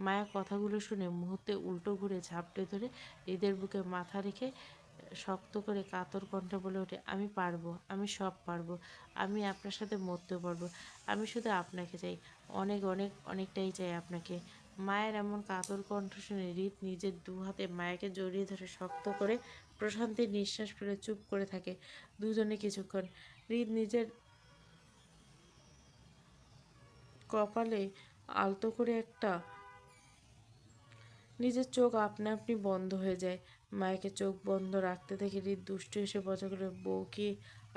মায়া কথাগুলো শুনে মুহূর্তে উল্টো ঘুরে ঝাপটে ধরে হৃদের বুকে মাথা রেখে শক্ত করে কাতর কণ্ঠে বলে ওঠে, আমি পারবো, আমি সব পারবো। আমি আপনার সাথে মরতেও পারবো। আমি শুধু আপনাকে চাই, অনেক অনেক অনেকটাই চাই আপনাকে। মায়ের এমন কাতর কণ্ঠ শুনে হৃদ নিজের দু হাতে মায়াকে জড়িয়ে ধরে শক্ত করে প্রশান্তির নিঃশ্বাস ফেলে চুপ করে থাকে দুজনে কিছুক্ষণ। হৃদ নিজের কপালে আলতো করে একটা নিজের চোখ আপনা আপনি বন্ধ হয়ে যায়। মায়াকে চোখ বন্ধ রাখতে দেখে হৃদ দুষ্টু এসে বজা করে, বউ কি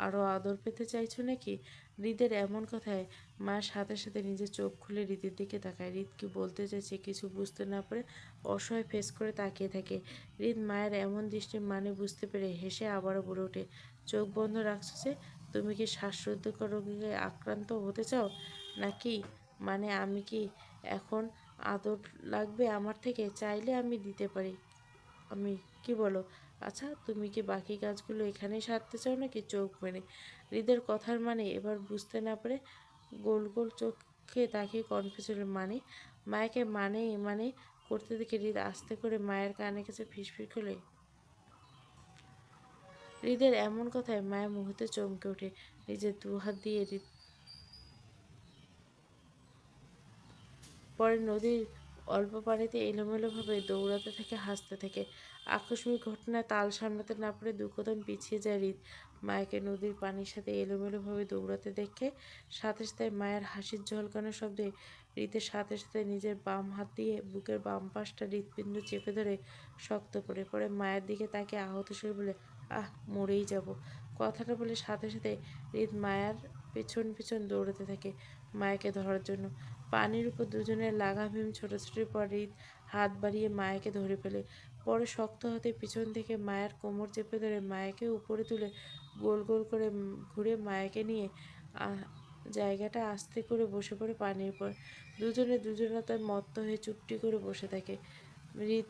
আরও আদর পেতে চাইছো নাকি? হৃদের এমন কথায় মায়ের সাথে সাথে নিজের চোখ খুলে হৃদের দিকে তাকায়। হৃদ কি বলতে চাইছে কিছু বুঝতে না পারে অসহায় ফেস করে তাকিয়ে থাকে। হৃদ মায়ের এমন দৃষ্টির মানে বুঝতে পেরে হেসে আবারও বলে ওঠে, চোখ বন্ধ রাখছো যে? তুমি কি শ্বাসরুদ্ধকর রোগে আক্রান্ত হতে চাও নাকি? মানে আমি কি এখন আদর লাগবে আমার থেকে? চাইলে আমি দিতে পারি। আমি কি বলো? আচ্ছা, তুমি কি বাকি কাজগুলো এখানেই সারতে চাও নাকি? চোখ মেরে হৃদের কথার মানে এবার বুঝতে না পারে গোল গোল চোখে তাকে কনফিউজ হলো। মানে মায়াকে মানে করতে দেখে হৃদ আস্তে করে মায়ের কানে কাছে ফিসফিস করলে। হৃদের এমন কথায় মায়া মুহূর্তে চমকে ওঠে। নিজের দু হাত দিয়ে হৃদ পরে নদীর অল্প পানিতে এলোমেলোভাবে দৌড়াতে থাকে, হাসতে থাকে। আকস্মিক ঘটনায় তাল সামলাতে না পারে দু কদম পিছিয়ে যায় হৃদ। মায়াকে নদীর পানির সাথে এলোমেলোভাবে দৌড়াতে দেখে সাথে সাথে মায়ের হাসির ঝলকানো শব্দে হৃদের সাথে সাথে নিজের বাম হাত দিয়ে বুকের বাম পাশটা হৃৎপিণ্ড চেপে ধরে শক্ত করে পরে মায়ের দিকে তাকে আহত সুরে বলে, আহ, মরেই যাব। কথাটা বলে সাথে সাথে হৃদ মায়ার পেছন পেছন দৌড়াতে থাকে মায়াকে ধরার জন্য। পানির উপর দুজনের লাগামহীন ছোটাছুটির পর হৃদ হাত বাড়িয়ে মায়াকে ধরে ফেলে। পরে শক্ত হাতে পিছন থেকে মায়ের কোমর চেপে ধরে মায়াকে উপরে তুলে গোল গোল করে ঘুরে মায়াকে নিয়ে জায়গাটা আস্তে করে বসে পড়ে পানির পর। দুজনে দুজনাতে মত্ত হয়ে চুপটি করে বসে থাকে। হৃদ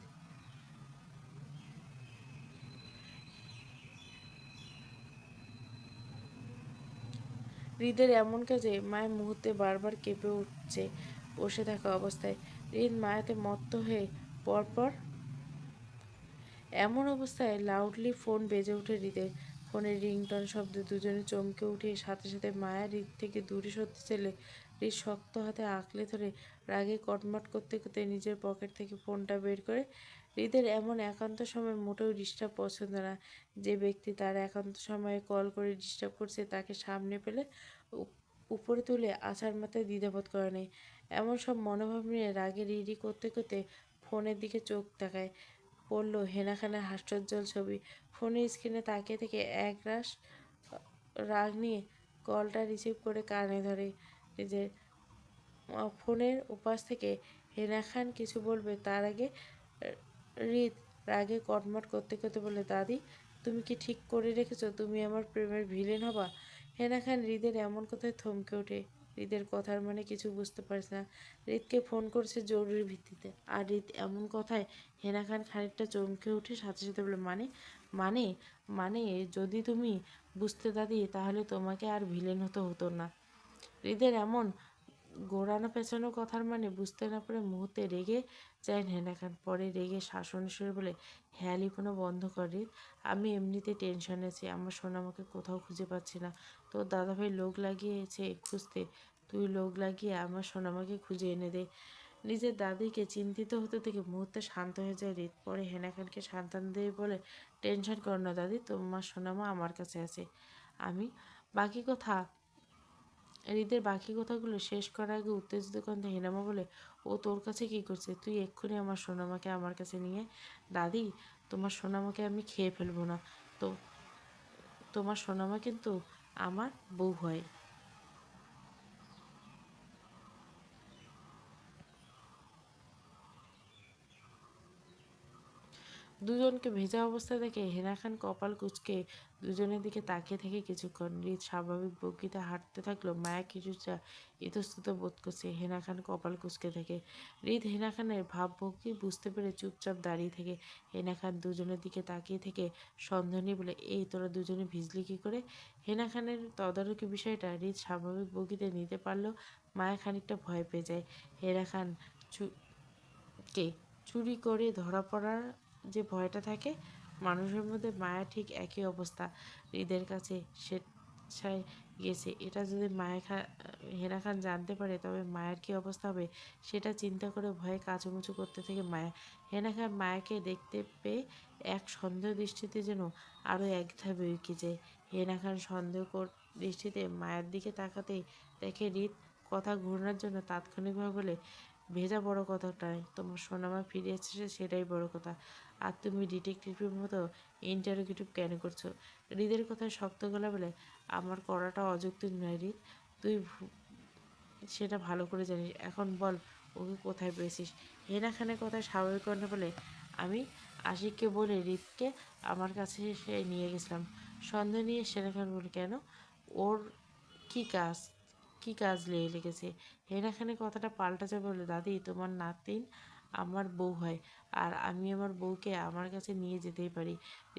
হৃদের এমন কাজে মায়ের মুহূর্তে বারবার কেঁপে উঠছে বসে থাকা অবস্থায়। হৃদ মায়াতে মত্ত হয়ে পরপর এমন অবস্থায় লাউডলি ফোন বেজে ওঠে হৃদের। ফোনের রিংটন শব্দে দুজনে চমকে উঠে সাথে সাথে মায়া হৃদ থেকে দূরে সরতে চাইলে হৃদ শক্ত হাতে আঁকড়ে ধরে রাগে কটমট করতে করতে নিজের পকেট থেকে ফোনটা বের করে। হৃদের এমন একান্ত সময় মোটেও ডিস্টার্ব পছন্দ না। যে ব্যক্তি তার একান্ত সময়ে কল করে ডিস্টার্ব করছে তাকে সামনে পেলে উপরে তুলে আছাড় মাথায় দ্বিধাবোধ করে নেই। এমন সব মনোভাব নিয়ে রাগে রিরি করতে করতে ফোনের দিকে চোখ তাকায়। পড়ল হেনা খানের হাস্যোজ্জ্বল ছবি। ফোনের স্ক্রিনে তাকিয়ে থেকে একরাশ রাগ নিয়ে কলটা রিসিভ করে কানে ধরে। নিজের ফোনের ওপাশ থেকে হেনা খান কিছু বলবে তার আগে হৃদ রাগে কটমট করতে করতে বলে, দাদি, তুমি কি ঠিক করে রেখেছো তুমি আমার প্রেমের ভিলেন হবা? হেনা খান হৃদের এমন কথায় থমকে ওঠে। হৃদের কথার মানে কিছু বুঝতে পারছে না। হৃদকে ফোন করছে জরুরি ভিত্তিতে, আর হৃদ এমন কথায় হেনা খান খানিকটা চমকে উঠে সাথে সাথে বলে, মানে মানে মানে যদি তুমি বুঝতে দাদি তাহলে তোমাকে আর ভিলেন হতে হতো না। হৃদের এমন গোড়ানো পেঁচানো কথার মানে বুঝতে না পারে মুহূর্তে রেগে যায় হেনা খান। পরে রেগে শাসন সুরে বলে, হেয়ালিপনা বন্ধ কর হৃদ। আমি এমনিতে টেনশনে আছি, আমার সোনামাকে কোথাও খুঁজে পাচ্ছি না। তোর দাদাভাই লোক লাগিয়েছে খুঁজতে, তুই লোক লাগিয়ে আমার সোনামাকে খুঁজে এনে দে। নিজের দাদিকে চিন্তিত হতে থেকে মুহূর্তে শান্ত হয়ে যায় হৃদ। পরে হেনা খানকে সান্ত্বনা দিয়ে বলে, টেনশন করো না দাদি, তোমার সোনামা আমার কাছে আছে। আমি বাকি কথা হৃদের বাকি কথাগুলো শেষ করার আগে উত্তেজিত কণ্ঠে হেনামা বলে, ও তোর কাছে কি করছে? তুই এক্ষুনি আমার সোনামাকে আমার কাছে নিয়ে। দাদি, তোমার সোনামাকে আমি খেয়ে ফেলবো না তো। তোমার সোনামা কিন্তু আমার বউ হয়। দুজনকে ভেজা অবস্থায় দেখে হেনা খান কপাল কুঁচকে দুজনের দিকে তাকিয়ে থেকে কিছুক্ষণ। হৃদ স্বাভাবিক ভঙ্গিতে হাঁটতে থাকলো। মায়া কিছুটা ইতস্তত বোধ করছে। হেনা খান কপাল কুঁচকে থাকে। হৃদ হেনা খানের ভাবভঙ্গি বুঝতে পেরে চুপচাপ দাঁড়িয়ে থাকে। হেনা খান দুজনের দিকে তাকিয়ে থেকে সন্দেহ নিয়ে বলে, এই তোরা দুজনে ভিজলি কী করে? হেনা খানের তদারকি বিষয়টা হৃদ স্বাভাবিক ভঙ্গিতে নিতে পারলেও মায়া খানিকটা ভয় পেয়ে যায়। হেনা খান কে চুরি করে ধরা পড়ার যে ভয়টা থাকে মানুষের মধ্যে, মায়া ঠিক একই অবস্থা। হৃদের কাছে স্বেচ্ছায় গেছে, এটা যদি হেনা খান জানতে পারে তবে মায়ের কী অবস্থা হবে সেটা চিন্তা করে ভয়ে কাঁচুমুচু করতে থাকে মায়া। হেনা খান মায়াকে দেখতে পেয়ে এক সন্দেহ দৃষ্টিতে যেন আরও এক ধাপ এগিয়ে যায়। হেনা খান সন্দেহকর দৃষ্টিতে মায়ের দিকে তাকাতেই দেখে হৃদ কথা ঘুরানোর জন্য তাৎক্ষণিকভাবে বলে, ভেজা বড় কথাটা নয়, তোমার সোনামা ফিরে এসেছে সেটাই বড় কথা। আর তুমি ডিটেকটিভের মতো ইন্টারোগেটিভ কেন করছো? হৃদের কথায় শক্ত গলা বলে, আমার করাটা অযৌক্তিক নয় হৃদ, তুই সেটা ভালো করে জানিস। এখন বল, ওকে কোথায় পেয়েছিস? হেনা খানের কথায় স্বাভাবিক কণ্ঠে বলে, আমি আশিককে বলে হৃদকে আমার কাছে সে নিয়ে গেছিলাম। সন্দেহ নিয়ে সেনা খান বলে, কেন? ওর কি কাজ? কি কাজ লেগে লেগেছে? হেনা খানের কথাটা পাল্টা যাবে বলে, দাদি তোমার নাতিন আমার বউ হয়, আর আমি আমার বউকে আমার কাছে নিয়ে যেতেই পারি।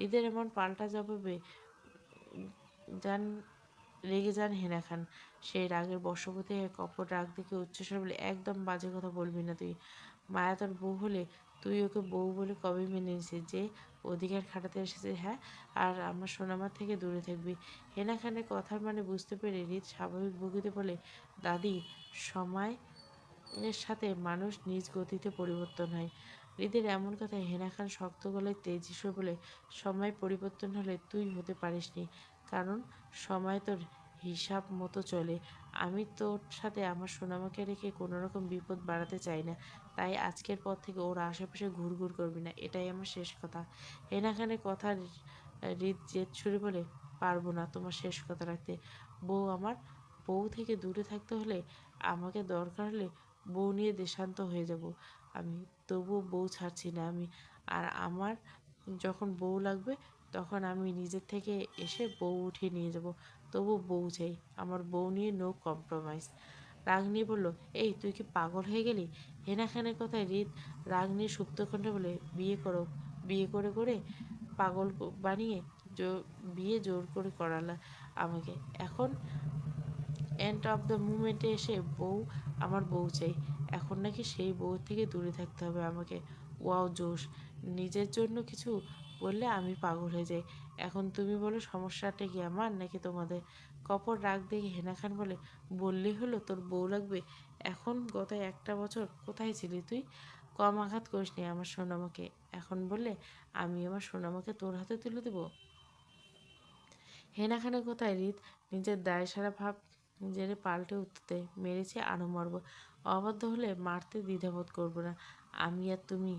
ঈদের এমন পাল্টা জবাবে যান রেগে যান হেনা খান। সেই রাগের বশবর্তী হয়ে কপট রাগ দেখে উচ্চস্বর বলে, একদম বাজে কথা বলবি না তুই। মায়া তোর বউ হলে তুই ওকে বউ বলে কবে মেনে নিছিস যে অধিকার খাটাতে এসেছে? হ্যাঁ, আর আমার সোনামার থেকে দূরে থাকবি। হেনা খানের কথার মানে বুঝতে পেরে হৃদ স্বাভাবিক ভঙ্গিতে বলে, দাদি সময় এর সাথে মানুষ নিজ গতিতে পরিবর্তন হয়। হৃদের এমন কথায় হেনা খান শক্ত গলায় তেজি সুরে বলে, সময় পরিবর্তন হলে তুই হতে পারিসনি, কারণ সময় তোর হিসাব মতো চলে। আমি তোর সাথে আমার সোনামাকে রেখে কোনো রকম বিপদ বাড়াতে চাই না, তাই আজকের পর থেকে ওর আশেপাশে ঘুরঘুর করবি না, এটাই আমার শেষ কথা। হেনা খানের কথা হৃদ জেদ ছুড়ে বলে, পারবো না তোমার শেষ কথা রাখতে। বউ আমার, বউ থেকে দূরে থাকতে হলে আমাকে দরকার হলে বউ নিয়ে দেশান্ত হয়ে যাব আমি, তবুও বউ ছাড়ছি না আমি। আর আমার যখন বউ লাগবে তখন আমি নিজের থেকে এসে বউ উঠিয়ে নিয়ে যাব, তবু বউ চাই, আমার বউ নিয়ে নো কম্প্রোমাইজ। রাগ নিয়ে বলল, এই তুই কি পাগল হয়ে গেলি? হেনা খানের কথায় হৃদ রাগ নিয়ে সুপ্ত কণ্ঠে বলে, বিয়ে করো, বিয়ে করে করে পাগল বানিয়ে বিয়ে জোর করে করালা আমাকে, এখন এন্ড অফ দ্য মুমেন্টে এসে বউ, আমার বউ চাই, এখন নাকি সেই বউ থেকে দূরে থাকতে হবে আমাকে। ওয়াও জোশ! নিজের জন্য কিছু বললে আমি পাগল হয়ে যাই। এখন তুমি বলো সমস্যাটা কি আমার নাকি তোমাদের? কপট রাগ দেখে হেনা খান বলে, বললেই হলো তোর বউ লাগবে? এখন গত একটা বছর কোথায় ছিলি তুই? কম আঘাত করিসনি আমার সোনামাকে, এখন বললে আমি আমার সোনামাকে তোর হাতে তুলে দেবো? হেনা খানের কথায় হৃদ নিজের দায়সারা ভাব নিজের পাল্টে উঠতে মেরেছে আরও মারব, অবাধ্য হলে মারতে দ্বিধাবোধ করবো না। আমি আর তুমি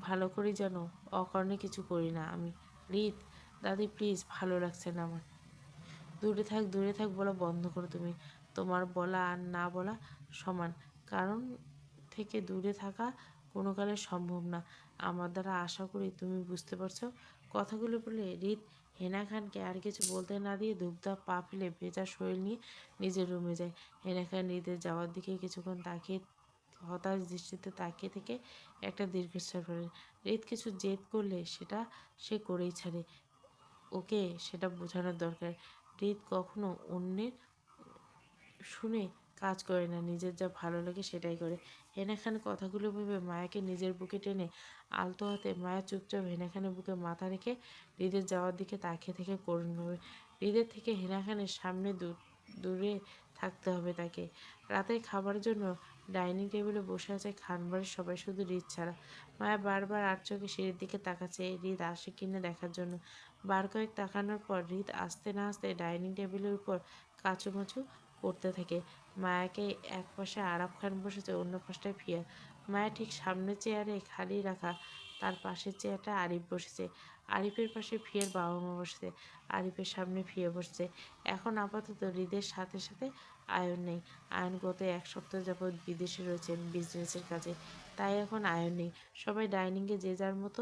ভালো করে জানো অকারণে কিছু করি না আমি। হৃদ, দাদি প্লিজ, ভালো লাগছে না আমার। দূরে থাক, দূরে থাক বলা বন্ধ করো তুমি। তোমার বলা আর না বলা সমান, কারণ থেকে দূরে থাকা কোনো কালে সম্ভব না আমার দ্বারা, আশা করি তুমি বুঝতে পারছো। কথাগুলো বলে হৃদ হেনা খানকে আর কিছু বলতে না দিয়ে ধূপধাপ পা ফেলে ভেজা শরীর নিয়ে নিজের রুমে যায়। হেনা খান হৃদের যাওয়ার দিকে কিছুক্ষণ তাকিয়ে হতাশ দৃষ্টিতে তাকিয়ে থেকে একটা দীর্ঘশ্বাস ফেলেন। হৃদ কিছু জেদ করলে সেটা সে করেই ছাড়ে, ওকে সেটা বোঝানোর দরকার। হৃদ কখনো অন্যের শুনে কাজ করে না, নিজের যা ভালো লাগে সেটাই করে। হেনা খান কথাগুলো ভেবে মায়াকে নিজের বুকে টেনে আলতো হাতে মায়া চুপচাপ হেনা খানের বুকে মাথা রেখে হৃদের যাওয়ার দিকে তাকিয়ে থেকে করুণভাবে। হৃদের থেকে হেনা খানের সামনে দূরে থাকতে হবে তাকে। রাতের খাবারের জন্য ডাইনিং টেবিলে বসে আছে খানবাড়ির সবাই, শুধু হৃদ ছাড়া। মায়া বারবার আর চোখে সিঁড়ির দিকে তাকাচ্ছে হৃদ আসে কিনা দেখার জন্য। বার কয়েক তাকানোর পর হৃদ আসতে না আসতে ডাইনিং টেবিলের উপর কাচুমাচু করতে থাকে। মায়াকে এক পাশে আরাফ খান বসেছে, অন্য পাশটায় ফিয়া। মায়া ঠিক সামনের চেয়ারে খালি রাখা তার পাশের চেয়ারটা আরিফ বসেছে। আরিফের পাশে ফিয়ার বাবা মা বসেছে। আরিফের সামনে ফিয়া বসছে। এখন আপাতত হৃদের সাথে সাথে আয়ন নেই। আয়ন গত এক সপ্তাহ যাবৎ বিদেশে রয়েছেন বিজনেসের কাজে, তাই এখন আয়ন নেই। সবাই ডাইনিংয়ে যে যার মতো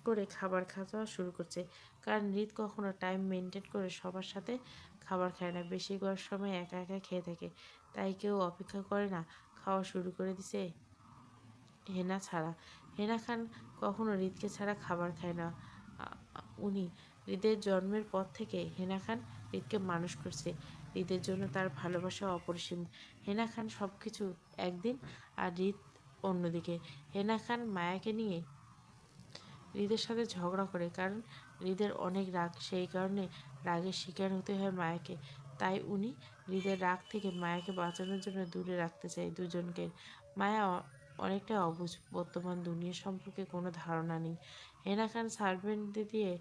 করে খাবার খাওয়া শুরু করছে, কারণ হৃদ কখনো টাইম মেনটেন করে সবার সাথে খাবার খায় না, বেশিরভাগ সময় একা একা খেয়ে থাকে, তাই কেউ অপেক্ষা করে না, খাওয়া শুরু করে দিছে হেনা ছাড়া। হেনা খান কখনো হৃদকে ছাড়া খাবার খায় না। উনি হৃদের জন্মের পর থেকে হেনা খান হৃদকে মানুষ করছে, হৃদের জন্য তার ভালোবাসা অপরিসীম। হেনা খান সব কিছু একদিন আর হৃদ অন্যদিকে। হেনা খান মায়াকে নিয়ে হৃদের সাথে ঝগড়া করে, কারণ হৃদের অনেক রাগ, সেই কারণে রাগের শিকার হতে হয় মায়াকে। তাই উনি হৃদের রাগ থেকে মায়াকে বাঁচানোর জন্য দূরে রাখতে চায় দুজনকে। মায়া অনেকটা অবুঝ, বর্তমান দুনিয়া সম্পর্কে কোনো ধারণা নেই। হেনা খান সার্ভেন্টদের দিয়ে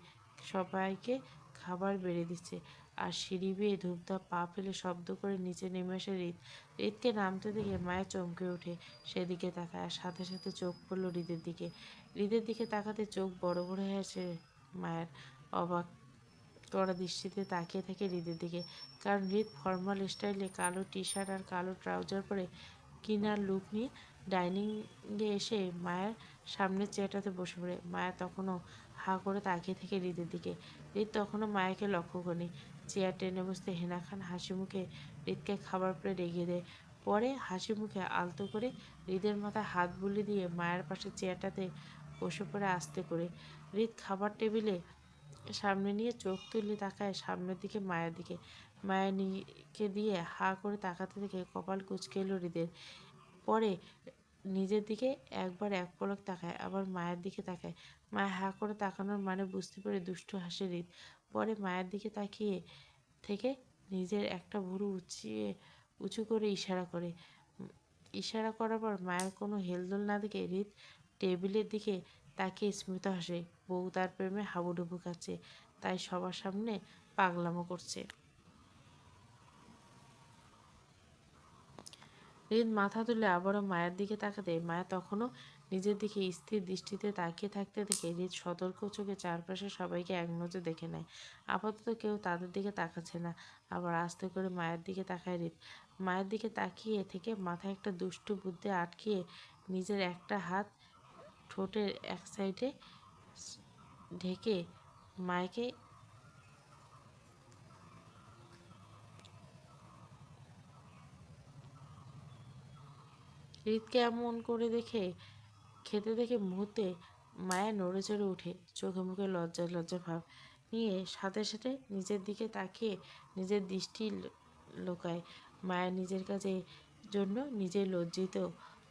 সবাইকে খাবার বেড়ে দিচ্ছে, আর সিঁড়ি বেয়ে ধূপধাপ পা ফেলে শব্দ করে নিচে নেমে আসে হৃদ। হৃদকে নামতে দেখে মায়া চমকে ওঠে, সেদিকে তাকায়, আর সাথে সাথে চোখ পড়ল হৃদের দিকে। হৃদের দিকে তাকাতে চোখ বড় বড় হয়ে আসে মায়ের, অবাক করা দৃষ্টিতে তাকিয়ে থাকে হৃদের দিকে, কারণ হৃদ ফর্মাল স্টাইলে কালো টি শার্ট আর কালো ট্রাউজার পরে কিনার লুক নিয়ে ডাইনিংয়ে এসে মায়ের সামনের চেয়ারটাতে বসে পড়ে। মায়া তখনও হাঁ করে তাকিয়ে থেকে হৃদের দিকে। হৃদ তখনও মায়াকে লক্ষ্য করেনি। চেয়ার টেনে বসতে হেনা খান হাসি মুখে হৃদকে খাবার প্লেট এগিয়ে দেয়। পরে হাসি মুখে আলতো করে হৃদের মাথায় হাত বুলিয়ে দিয়ে মায়ের পাশে চেয়ারটাতে বসে পড়ে আস্তে করে। হৃদ খাবার টেবিলে সামনে নিয়ে চোখ তুলে তাকায় সামনের দিকে, মায়ের দিকে। মায়া নিকে দিয়ে হাঁ করে তাকাতে দেখে কপাল কুঁচকে এলো হৃদের। পরে নিজের দিকে একবার এক পলক তাকায়, আবার মায়ের দিকে তাকায়। মায়া হাঁ করে তাকানোর মানে বুঝতে পেরে দুষ্টু হাসে হৃদ। পরে মায়ের দিকে তাকিয়ে থেকে নিজের একটা ভুরু উঁচু করে ইশারা করে। ইশারা করার পর মায়ের কোনো হেলদোল না দেখে হৃদ টেবিলের দিকে তাকিয়ে স্মিত হাসে। বউ তার প্রেমে হাবুডুবু খাচ্ছে, তাই সবার সামনে পাগলামো করছে। হৃদ মাথা তুলে আবারও মায়ের দিকে তাকাতে মায়া তখনও নিজের দিকে স্থির দৃষ্টিতে তাকিয়ে থাকতে দেখে হৃদ সতর্ক চোখে চারপাশে সবাইকে এক নজর দেখে নেয়। আপাতত কেউ তাদের দিকে তাকাচ্ছে না। আবার আস্তে করে মায়ের দিকে তাকায় হৃদ। মায়ের দিকে তাকিয়ে থেকে মাথায় একটা দুষ্টু বুদ্ধি আটকিয়ে নিজের একটা হাত ঠোঁটের এক সাইডে ঢেকে মায়কে হৃদকে এমন করে খেতে দেখে মুহূর্তে মায়া নড়ে চড়ে উঠে, চোখে মুখে লজ্জা লজ্জা ভাব নিয়ে সাথে সাথে নিজের দিকে তাকিয়ে নিজের দৃষ্টি লোকায়। মায়া নিজের কাজের জন্য নিজেই লজ্জিত।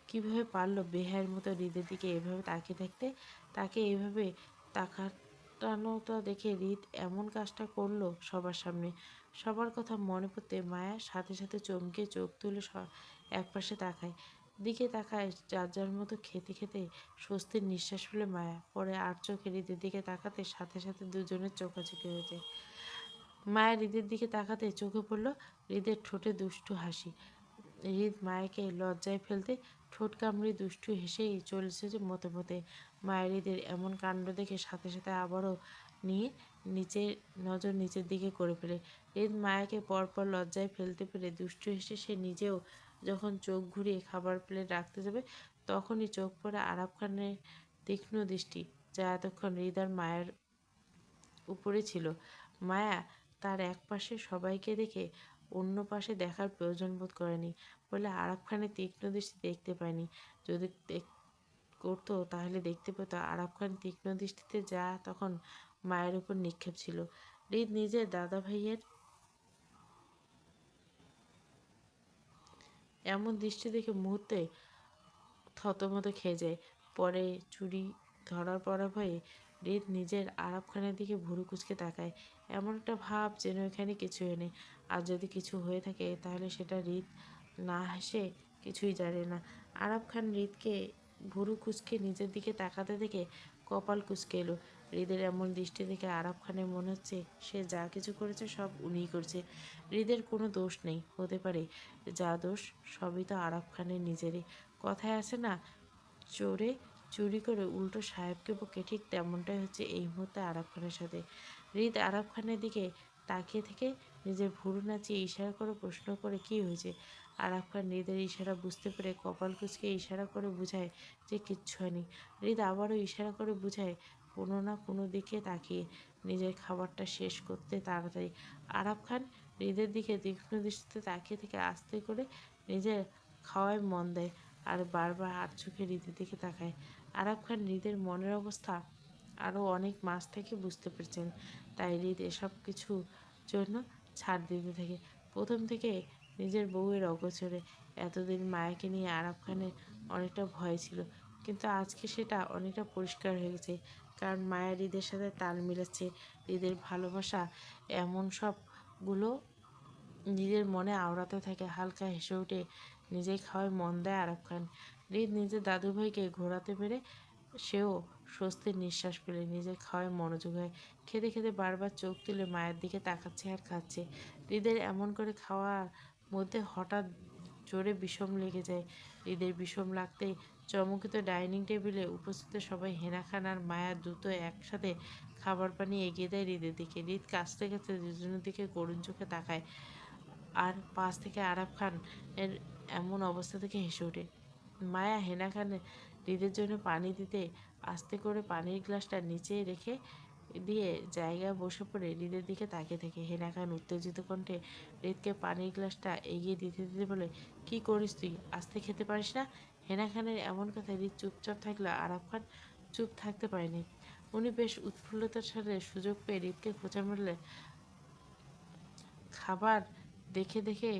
কিভাবে পারলো বেহায়ের মতো হৃদের দিকে এভাবে তাকিয়ে থাকতে। তাকে এইভাবে তাকানোটা দেখে হৃদ এমন কাজটা করলো সবার সামনে। সবার কথা মনে পড়তে মায়া সাথে সাথে চমকে চোখ তুলে একপাশে তাকায়। দিকে তাকায় যার যার মতো খেতে খেতে স্বস্তির নিঃশ্বাস ফেলে মায়া। পরে আর চোখে হৃদের দিকে তাকাতে সাথে সাথে দুজনের চোখাচোখি হয়ে যায়। মায়া হৃদের দিকে তাকাতে চোখে পড়ল হৃদের ঠোঁটে দুষ্টু হাসি। হৃদ মায়াকে লজ্জায় ফেলতে ঠোঁট কামড়ে দুষ্টু হেসেই চলেছে যে মতে মতে। মায়ের হৃদের এমন কাণ্ড দেখে সাথে সাথে আবারও নিয়ে নজর নিচের দিকে করে ফেলে। হৃদ মায়াকে পরপর লজ্জায় ফেলতে পেরে দুষ্টু হেসে সে নিজেও যখন চোখ ঘুরিয়ে খাবার প্লেট রাখতে যাবে, তখনই চোখ পড়ে আরাফ খানের তীক্ষ্ণ দৃষ্টি, যা এতক্ষণ হৃদ আর মায়ের উপরে ছিল। মায়া তার এক পাশে সবাইকে দেখে অন্য পাশে দেখার প্রয়োজন বোধ করেনি বলে আরাফ খানের তীক্ষ্ণ দৃষ্টি দেখতে পায়নি। যদি করতো তাহলে দেখতে পেত আরাফ খান তীক্ষ্ণ দৃষ্টিতে যা তখন মায়ের উপর নিক্ষেপ ছিল। হৃদ নিজের দাদা ভাইয়ের এমন দৃষ্টি দেখে মুহূর্তে থতমত খেয়ে যায়। পরে চুরি ধরার পড়া ভয়ে হৃদ নিজের আরাফ খানের দিকে ভুরু কুঁচকে তাকায়, এমন একটা ভাব যেন এখানে কিছুই নেই। আর যদি কিছু হয়ে থাকে তাহলে সেটা হৃদ না হেসে কিছুই জানে না। আরাফ খান হৃদকে ভুরু কুঁচকে নিজের দিকে তাকাতে দেখে কপাল কুঁচকে এলো। হৃদের এমন দৃষ্টি দেখে আরাফ খানের মনে হচ্ছে সে যা কিছু করেছে সব উনিই করছে। হৃদের কোনো দোষ নেই, হতে পারে যা দোষ সবই তো আরাফ খানের নিজেরই। কথায় আছে না, চোরে চুরি করে উল্টো সাহেবকে বকে, ঠিক তেমনটাই হচ্ছে এই মুহূর্তে আরাফ খানের সাথে। হৃদ আরাফ খানের দিকে তাকিয়ে থেকে নিজের ভুরু নাচিয়ে ইশারা করে প্রশ্ন করে কী হয়েছে। আরাফ খান হৃদের ইশারা বুঝতে পেরে কপাল কুঁচকে ইশারা করে বুঝায় যে কিচ্ছু হয়নি। হৃদ আবারও ইশারা করে বুঝায় কোনো না কোনো দিকে তাকিয়ে নিজের খাবারটা শেষ করতে তাড়াতাড়ি। আরাফ খান হৃদের দিকে তীক্ষ্ণ দৃষ্টিতে তাকিয়ে থেকে আস্তে করে নিজের খাওয়ায় মন দেয় আর বারবার আর চোখে হৃদের দিকে তাকায়। আরাফ খান হৃদের মনের অবস্থা আরও অনেক মাস থেকে বুঝতে পেরেছেন, তাই হৃদ এসব কিছু জন্য ছাড় দিতে থাকে। প্রথম থেকে নিজের বউয়ের অগোচরে এতদিন মায়াকে নিয়ে আরাফ খানের অনেকটা ভয় ছিল, কিন্তু আজকে সেটা অনেকটা পরিষ্কার হয়ে গেছে। কারণ মায়া হৃদের সাথে তাল মিলাচ্ছে। হৃদের ভালোবাসা এমন সবগুলো নিজের মনে আওড়াতে থাকে। হালকা হেসে উঠে নিজেই খাওয়ায় মন দেয় আরাফ খান। হৃদ নিজের দাদুভাইকে ঘোরাতে পেরে সেও স্বস্তির নিঃশ্বাস ফেলে নিজের খাওয়ায় মনোযোগ হয়। খেতে খেতে বারবার চোখ তুলে মায়ের দিকে তাকাচ্ছে আর খাচ্ছে। হৃদের এমন করে খাওয়ার মধ্যে হঠাৎ জোরে বিষম লেগে যায়। হৃদের বিষম লাগতেই চমকিত ডাইনিং টেবিলে উপস্থিত সবাই হেনা খান আর মায়া দ্রুত একসাথে খাবার পানি এগিয়ে দেয় হৃদের দিকে। হৃদ কাছতে কাছতে দুজনের দিকে করুণ চোখে তাকায় আর পাশ থেকে আরাফ খান এর এমন অবস্থা থেকে হেসে ওঠে। মায়া হেনা খান হৃদের জন্য পানি দিতে আস্তে করে পানির গ্লাসটা নিচে রেখে দিয়ে জায়গায় বসে পড়ে হৃদের দিকে তাকিয়ে থাকে। হেনা খান উত্তেজিত কণ্ঠে হৃদকে পানির গ্লাসটা এগিয়ে দিতে দিতে বলে, কি করিস তুই? আস্তে খেতে পারিস না? হেনা খানের এমন কথা হৃদ চুপচাপ থাকলে আরাফ খান চুপ থাকতে পারেনি। উনি বেশ উৎফুল্লতার সাথে সুযোগ পেয়ে হৃদকে খোঁচা মারলে, খাবার দেখে দেখে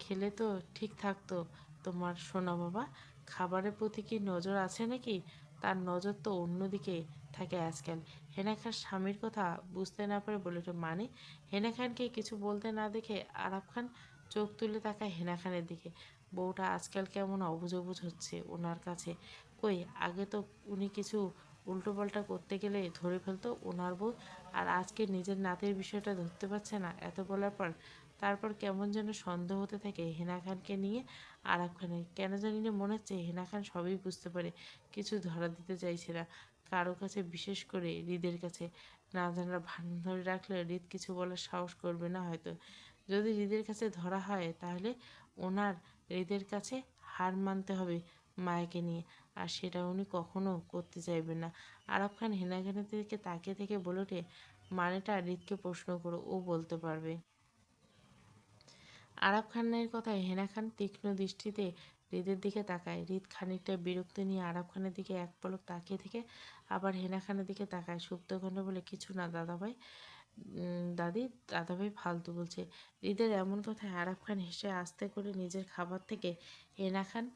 খেলে তো ঠিক থাকতো তোমার সোনা বাবা। খাবারের প্রতি কি নজর আছে নাকি? তার নজর তো অন্যদিকে থাকে আজকাল। হেনা খান স্বামীর কথা বুঝতে না পারে বলে ওঠে, মানে? হেনা খানকে কিছু বলতে না দেখে আরাফ খান চোখ তুলে তাকায় হেনা খানের দিকে। বউটা আজকাল কেমন অবুঝ অবুঝ হচ্ছে ওনার কাছে। কই আগে তো উনি কিছু উল্টোপাল্টা করতে গেলে ধরে ফেলতো ওনার বউ, আর আজকে নিজের নাতির বিষয়টা ধরতে পারছে না। এত বলার পর তারপর কেমন যেন সন্দেহ হতে থাকে হেনা খানকে নিয়ে আরাফ খানের। কেন জানি না মনে হচ্ছে হেনা খান সবই বুঝতে পারে, কিছু ধরা দিতে চাইছে না কারো কাছে, বিশেষ করে হৃদের কাছে। না জানার ভান ধরে রাখলে হৃদ কিছু বলার সাহস করবে না হয়তো। যদি হৃদের কাছে ধরা হয় তাহলে ওনার হৃদের কাছে হার মানতে হবে মায়াকে নিয়ে, আর সেটা উনি কখনো করতে চাইবেন না। আরাফ খান হেনা খানের দিকে তাকিয়ে থেকে বলে ওঠে, মানেটা হৃদকে প্রশ্ন করো, ও বলতে পারবে। আরাফ খানের কথায় হেনা খান তীক্ষ্ণ দৃষ্টিতে হৃদের দিকে তাকায়। হৃদ খানিকটা বিরক্তি নিয়ে আরাফ খানের দিকে এক পলক তাকিয়ে থেকে আবার হেনা খানের দিকে তাকায়। সুপ্ত কণ্ঠে বলে, কিছু না দাদাভাই। দাদি, দাদাভাই ফালতু বলছে। হৃদের এমন কথায় আরাফ খান হেসে আস্তে করে নিজের খাবার থেকে হেনা খান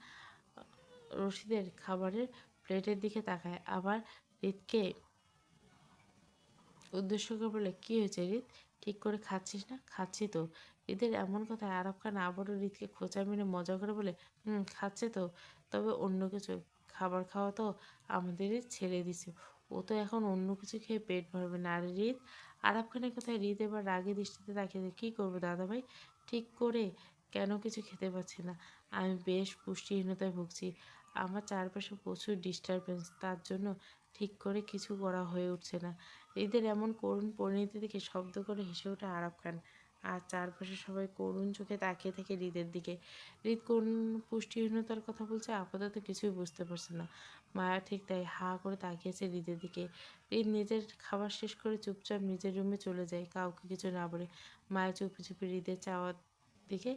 রশিদের খাবারের প্লেটের দিকে তাকায়। আবার হৃদকে উদ্দেশ্য করে বলে, কী হয়েছে হৃদ? ঠিক করে খাচ্ছিস না? খাচ্ছি তো। হৃদের এমন কথায় আরাফ খান আবারও হৃদকে খোঁচা মেরে মজা করে বলে, খাচ্ছে তো, তবে অন্য কিছু। খাবার খাওয়া তো আমাদেরই ছেড়ে দিছে, ও তো এখন অন্য কিছু খেয়ে পেট ভরবে না। আর হৃদ, আরাফ খানের কথায় হৃদ এবার রাগে দৃষ্টিতে তাকিয়ে, কী করবো দাদাভাই? ঠিক করে কেন কিছু খেতে পাচ্ছি না? আমি বেশ পুষ্টিহীনতায় ভুগছি, আমার চারপাশে প্রচুর ডিস্টারবেন্স, তার জন্য ঠিক করে কিছু করা হয়ে উঠছে না। হৃদের এমন করুণ পরিণতি দেখে শব্দ করে হেসে ওঠে আরাফ খান, আর চারপাশে সবাই করুণ চোখে তাকিয়ে থাকে হৃদের দিকে। হৃদ কোন পুষ্টিহীনতার কথা বলছে আপাতত কিছুই বুঝতে পারছে না। মায়া ঠিক তাই হা করে তাকিয়েছে হৃদের দিকে। হৃদ নিজের খাবার শেষ করে চুপচাপ নিজের রুমে চলে যায়, কাউকে কিছু না বলে। মায়া চুপি চুপি হৃদের চাওয়ার দিকে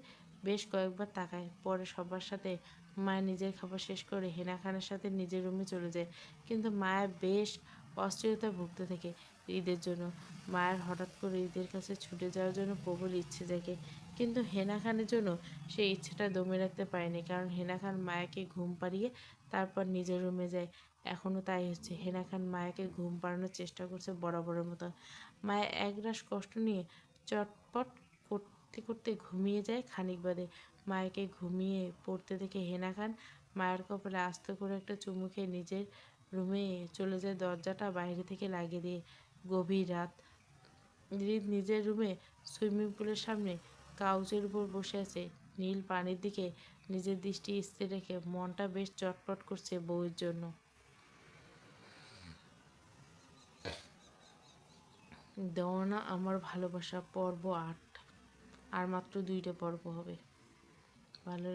বেশ কয়েকবার তাকায়, পরে সবার সাথে মায়া নিজের খাবার শেষ করে হেনা খানের সাথে নিজের রুমে চলে যায়। কিন্তু মায়া বেশ অস্থিরতায় ভুগতে থাকে ঈদের জন্য। মায়ের হঠাৎ করে ঈদের কাছে ছুটে যাওয়ার জন্য প্রবল ইচ্ছে জাগে, কিন্তু হেনা খানের জন্য সেই ইচ্ছেটা দমে রাখতে পারেনি, কারণ হেনা খান মায়াকে ঘুম পাড়িয়ে তারপর নিজের রুমে যায়। এখনও তাই হচ্ছে। হেনা খান মায়াকে ঘুম পাড়ানোর চেষ্টা করছে বরাবরের মতো। মায়া একরাশ কষ্ট নিয়ে চটপট করতে করতে ঘুমিয়ে যায়। খানিক বাদে মায়াকে ঘুমিয়ে পড়তে দেখে হেনা খান মায়ের কপালে আস্তে করে একটা চুমু খেয়ে নিজের রুমে চলে যায়, দরজাটা বাইরে থেকে লাগিয়ে দিয়ে। গভীর রাত। হৃদ নিজের রুমে সুইমিং পুলের সামনে কাউচের উপর বসে আছে, নীল পানির দিকে নিজের দৃষ্টি স্থির রেখে। মনটা বেশ চটপট করছে বউয়ের জন্য। দেওয়ানা আমার ভালোবাসা পর্ব 8। আর মাত্র 2টা পর্ব হবে। ভালো